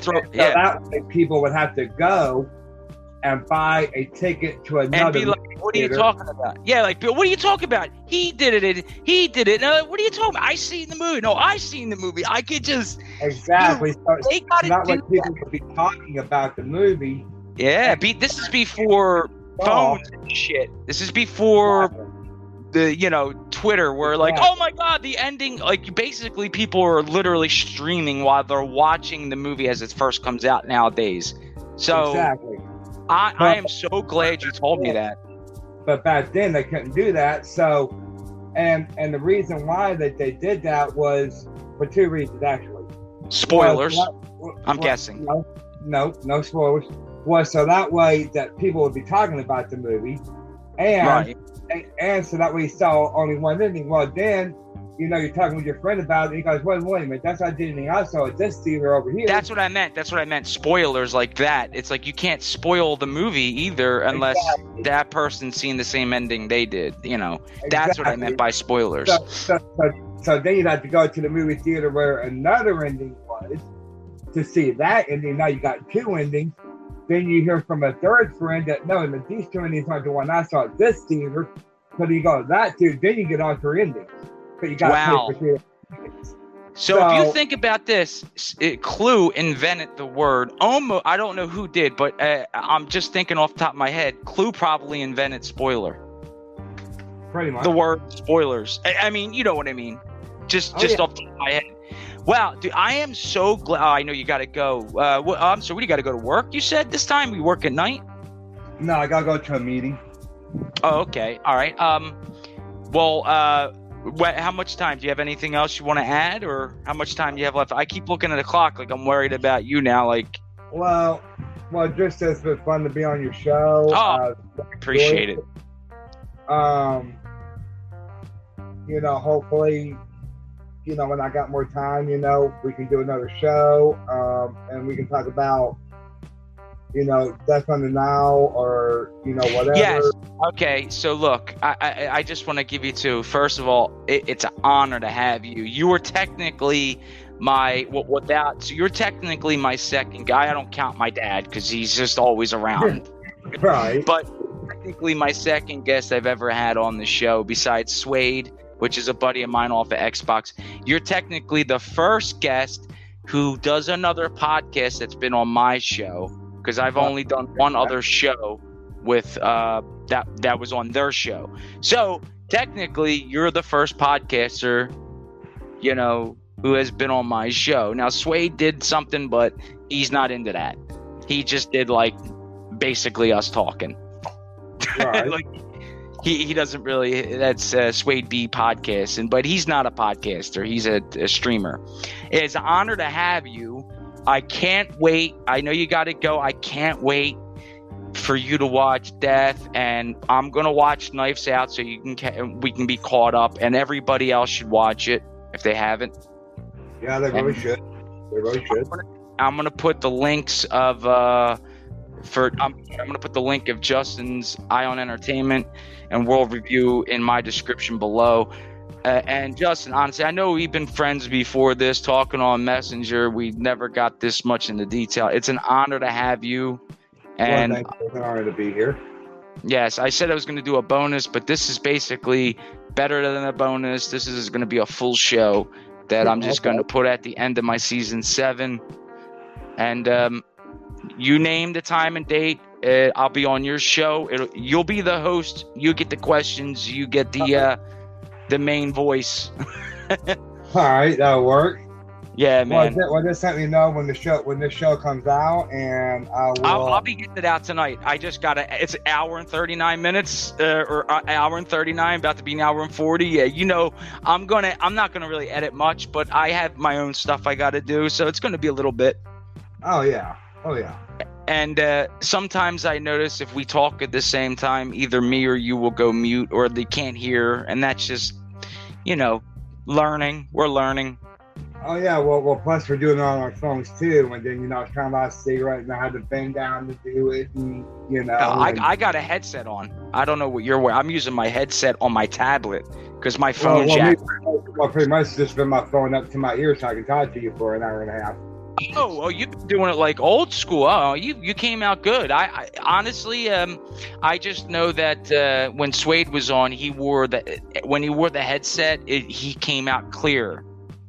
So that way people would have to go and buy a ticket to another. And be like, "What are you talking about?" Yeah, like, Bill, what are you talking about? He did it. He did it. What are you talking about? I seen the movie. No, I seen the movie. I could just exactly. They got so that way people would be talking about the movie. Yeah, this is before phones and shit. This is before the Twitter, where like, oh my god, the ending. Like, basically, people are literally streaming while they're watching the movie as it first comes out nowadays. So exactly. I am so glad you told me that. But back then they couldn't do that. So, and the reason why that they did that was for 2 reasons actually. Spoilers. I'm guessing. No spoilers. Was so that way that people would be talking about the movie, and so that way you saw only one ending. Well, then you're talking with your friend about it, and he goes, wait a minute, that's not the ending I saw at this theater over here. That's what I meant. Spoilers like that. It's like you can't spoil the movie either unless that person's seen the same ending they did. That's what I meant by spoilers. So then you'd have to go to the movie theater where another ending was to see that ending. Now you got 2 endings. Then you hear from a third friend that no, but these 2 endings aren't the one I saw at this theater. So you go to that too. Then you get on 3 endings. But you got to pay for 3 endings. So if you think about this, Clue invented the word. Almost, I don't know who did, but I'm just thinking off the top of my head. Clue probably invented spoiler. Pretty much. The word spoilers. I mean, you know what I mean. Just off the top of my head. Wow, dude, I am so glad. Oh, I know you got to go. I'm sorry, what do you got to go to work? You said this time we work at night? No, I got to go to a meeting. Oh, okay. All right. Well, how much time? Do you have anything else you want to add, or how much time do you have left? I keep looking at the clock like I'm worried about you now. Like, well, just it's been fun to be on your show. Appreciate it. Hopefully, when I got more time, we can do another show, and we can talk about, Death on the Nile, or whatever. Yes. Okay. So look, I just want to give you 2. First of all, it's an honor to have you. You were technically so you're technically my second guy. I don't count my dad because he's just always around. Right. But technically my second guest I've ever had on the show, besides Suede, which is a buddy of mine off of Xbox. You're technically the first guest who does another podcast that's been on my show, because I've only done one other show with that was on their show. So technically you're the first podcaster, who has been on my show. Now Suede did something, but he's not into that. He just did like basically us talking. Right. Like, he doesn't really. That's Suede B podcast, but he's not a podcaster. He's a streamer. It's an honor to have you. I can't wait. I know you got to go. I can't wait for you to watch Death, and I'm gonna watch Knives Out so we can be caught up, and everybody else should watch it if they haven't. Yeah, they really should. They really should. I'm gonna put the links of I'm gonna put the link of Justin's Ion Entertainment and World Review in my description below. And Justin, honestly, I know we've been friends before this, talking on Messenger. We never got this much into detail. It's an honor to have you. And it's an honor to be here. Yes, I said I was going to do a bonus, but this is basically better than a bonus. This is going to be a full show that I'm just going to put at the end of my season 7. And you name the time and date. I'll be on your show. You'll be the host. You get the questions. You get the main voice. All right, that'll work. Yeah, man. Well, just let me know when this show comes out, and I'll be getting it out tonight. I just it's an hour and 39 minutes, or hour and 39, about to be an hour and 40. Yeah, I'm not gonna really edit much, but I have my own stuff I got to do, so it's gonna be a little bit. Oh yeah. And sometimes I notice if we talk at the same time, either me or you will go mute, or they can't hear, and that's just, learning. We're learning. Oh yeah, well. Plus, we're doing it on our phones too, and then I was trying to see right now how to bend down to do it, and I got a headset on. I don't know what you're wearing. I'm using my headset on my tablet because my phone jack. Well, pretty much just been my phone up to my ear so I can talk to you for an hour and a half. Oh, you've been doing it like old school. Oh, you came out good. I honestly, I just know that when Suede was on, when he wore the headset, he came out clear.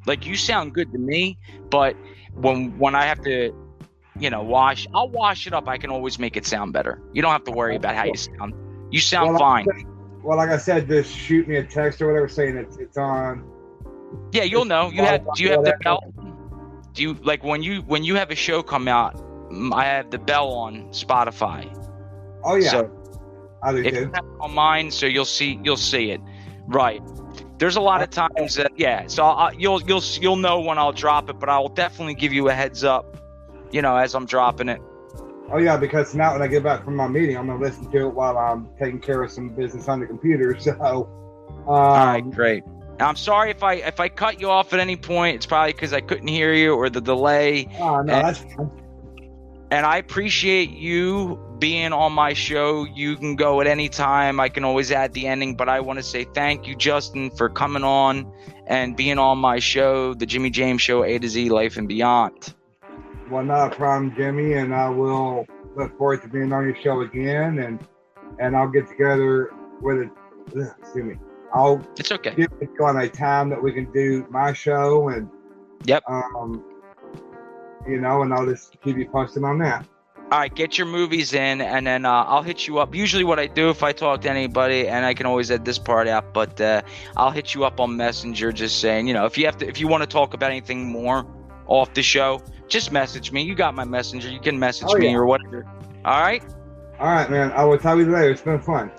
Like, you sound good to me, but when I have to, I'll wash it up. I can always make it sound better. You don't have to worry about how you sound. You sound fine. Like I said, just shoot me a text or whatever saying it's on. Yeah, you'll know. Do you have the bell? Do you, like, when you have a show come out, I have the bell on Spotify. Oh yeah. So I do. If you have it on mine, so you'll see it. Right. There's a lot of times that, so you'll know when I'll drop it, but I'll definitely give you a heads up, as I'm dropping it. Oh yeah, because now when I get back from my meeting, I'm gonna listen to it while I'm taking care of some business on the computer. So, all right, great. Now, I'm sorry if I cut you off at any point. It's probably because I couldn't hear you or the delay. Oh no, that's fine. And I appreciate you being on my show. You can go at any time. I can always add the ending, but I want to say thank you, Justin, for coming on and being on my show, the Jimmy James Show, A to Z, Life and Beyond. Well, not a problem, Jimmy, and I will look forward to being on your show again, and I'll get together with it. Excuse me. It's okay. Get on a time that we can do my show, and yep. And I'll just keep you posted on that. All right, get your movies in, and then I'll hit you up. Usually what I do if I talk to anybody, and I can always edit this part out, but I'll hit you up on Messenger just saying, if you want to talk about anything more off the show, just message me. You got my Messenger. You can message me or whatever. All right? All right, man. I will tell you later. It's been fun.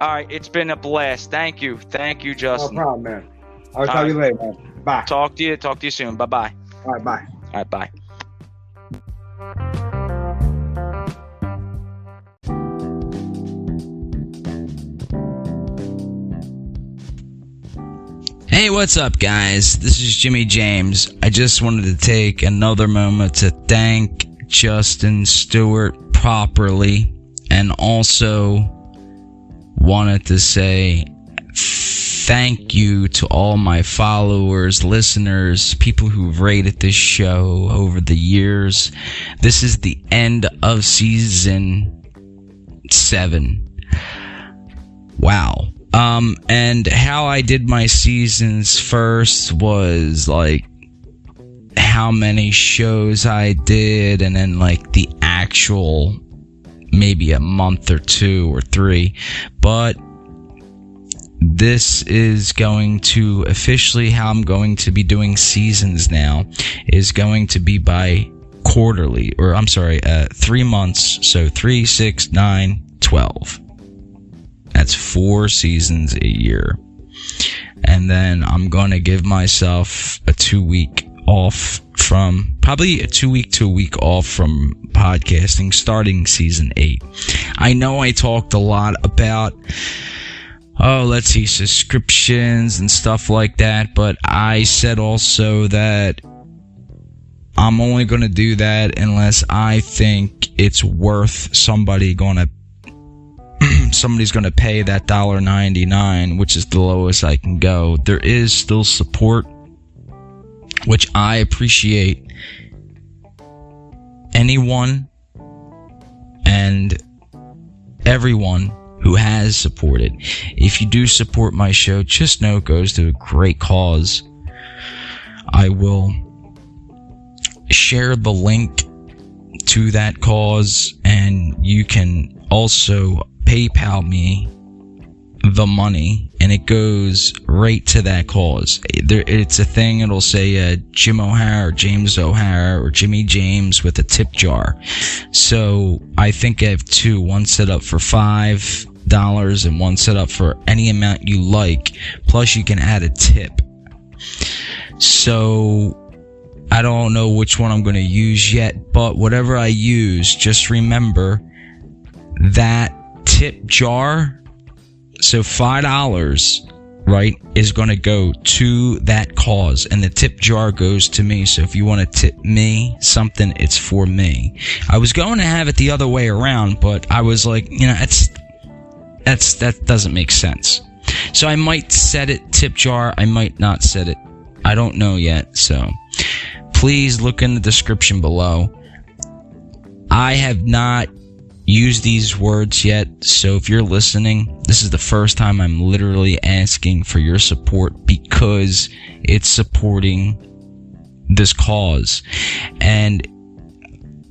All right, it's been a blast. Thank you, Justin. No problem, man. I'll tell you later, man. Bye. Talk to you soon. Bye-bye. All right, bye. All right, bye. Hey, what's up, guys? This is Jimmy James. I just wanted to take another moment to thank Justin Stewart properly, and also wanted to say thank you to all my followers, listeners, people who've rated this show over the years. This is the end of season 7. Wow. And how I did my seasons first was like how many shows I did, and then like the actual maybe a month or 2 or 3. But this is going to officially how I'm going to be doing seasons now is going to be by quarterly, or 3 months. So 3, 6, 9, 12. That's 4 seasons a year. And then I'm going to give myself a 2-week off from, probably a 2-week to a week off from podcasting starting season 8. I know I talked a lot about, subscriptions and stuff like that, but I said also that I'm only going to do that unless I think it's worth somebody's going to pay that $1.99, which is the lowest I can go. There is still support, which I appreciate. Anyone and everyone who has supported. If you do support my show, just know it goes to a great cause. I will share the link to that cause, and you can also PayPal me the money and it goes right to that cause. It's a thing, it'll say Jim O'Hara, James O'Hara, or Jimmy James with a tip jar. So I think I have two, one set up for $5 and one set up for any amount you like, plus you can add a tip. So I don't know which one I'm going to use yet, but whatever I use, just remember that tip jar, so $5, right, is going to go to that cause, and the tip jar goes to me. So if you want to tip me something, it's for me. I was going to have it the other way around, but I was like, that doesn't make sense. So I might set it tip jar, I might not set it. I don't know yet, so please look in the description below. I have not used these words yet, so if you're listening, this is the first time I'm literally asking for your support, because it's supporting this cause. And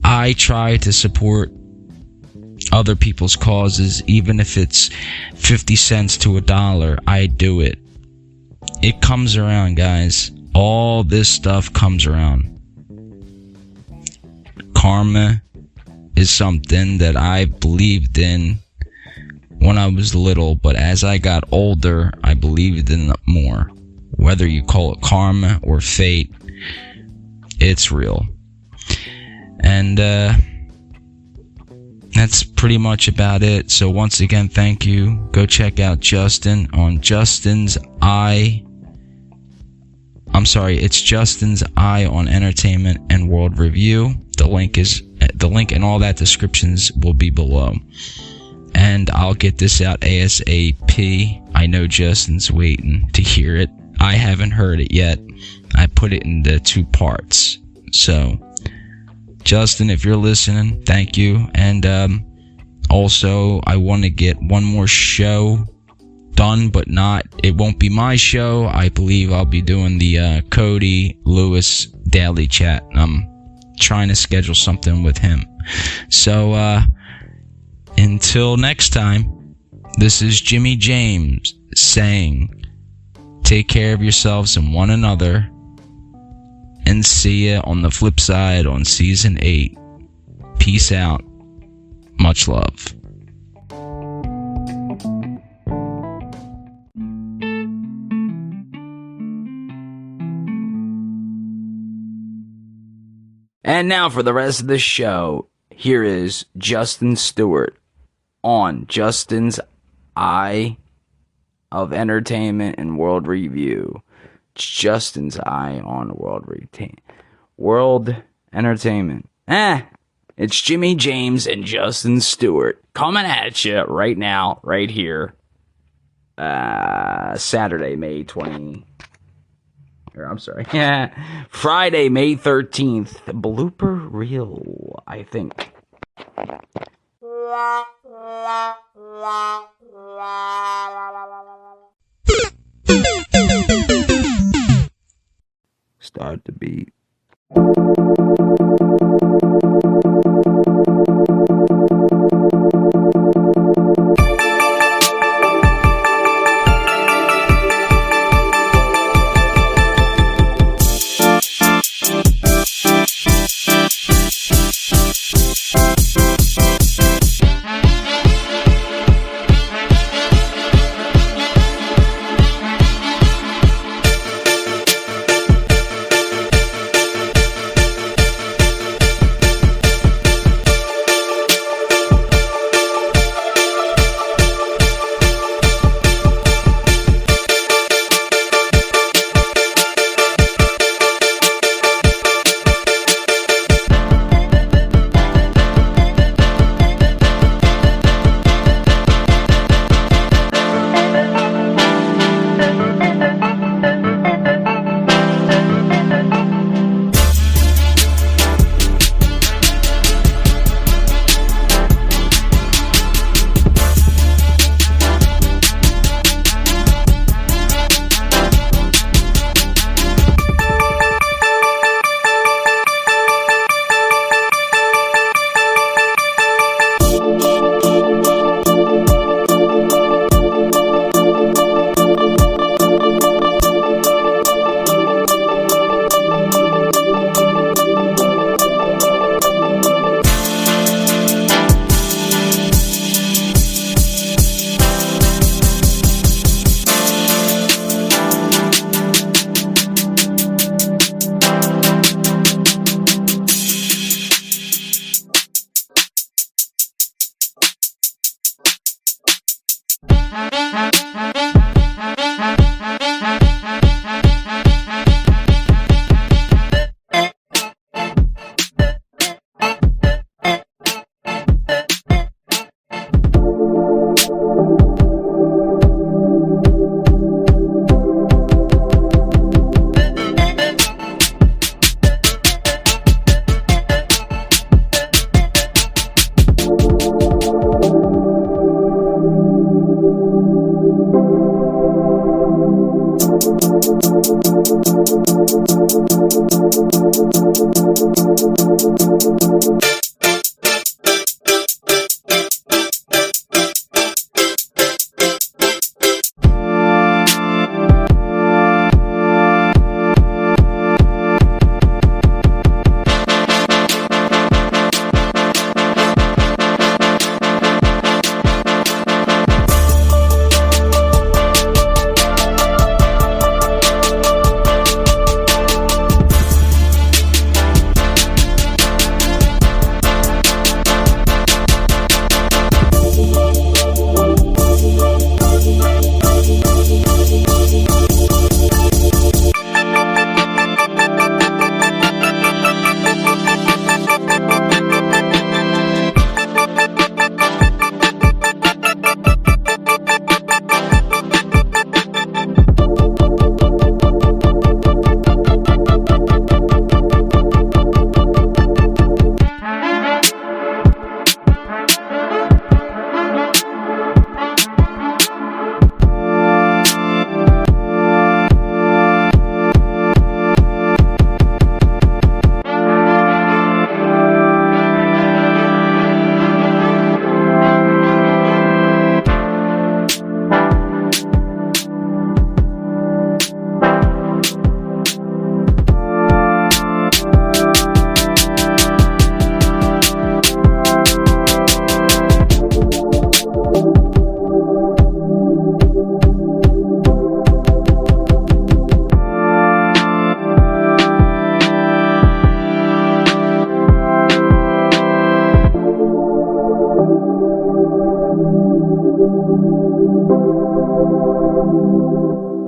I try to support other people's causes, even if it's 50 cents to $1, I do it. It comes around, guys. All this stuff comes around. Karma is something that I believed in when I was little, but as I got older, I believed in it more. Whether you call it karma or fate, it's real. And that's pretty much about it. So once again, thank you. Go check out Justin on Justin's Eye. I'm sorry, it's Justin's Eye on Entertainment and World Review. The link and all that descriptions will be below. And I'll get this out ASAP. I know Justin's waiting to hear it. I haven't heard it yet. I put it into 2 parts. So, Justin, if you're listening, thank you. And also, I want to get one more show done, but it won't be my show. I believe I'll be doing the Cody Lewis Daily Chat. I'm trying to schedule something with him. So, until next time, this is Jimmy James saying, take care of yourselves and one another, and see ya on the flip side on season 8. Peace out. Much love. And now for the rest of the show, here is Justin Stewart on Justin's Eye of Entertainment and World Review. It's Justin's Eye on World Entertainment. It's Jimmy James and Justin Stewart coming at you right now, right here. Saturday, May 20... I'm sorry. Friday, May 13th. Blooper reel, I think. Start the beat.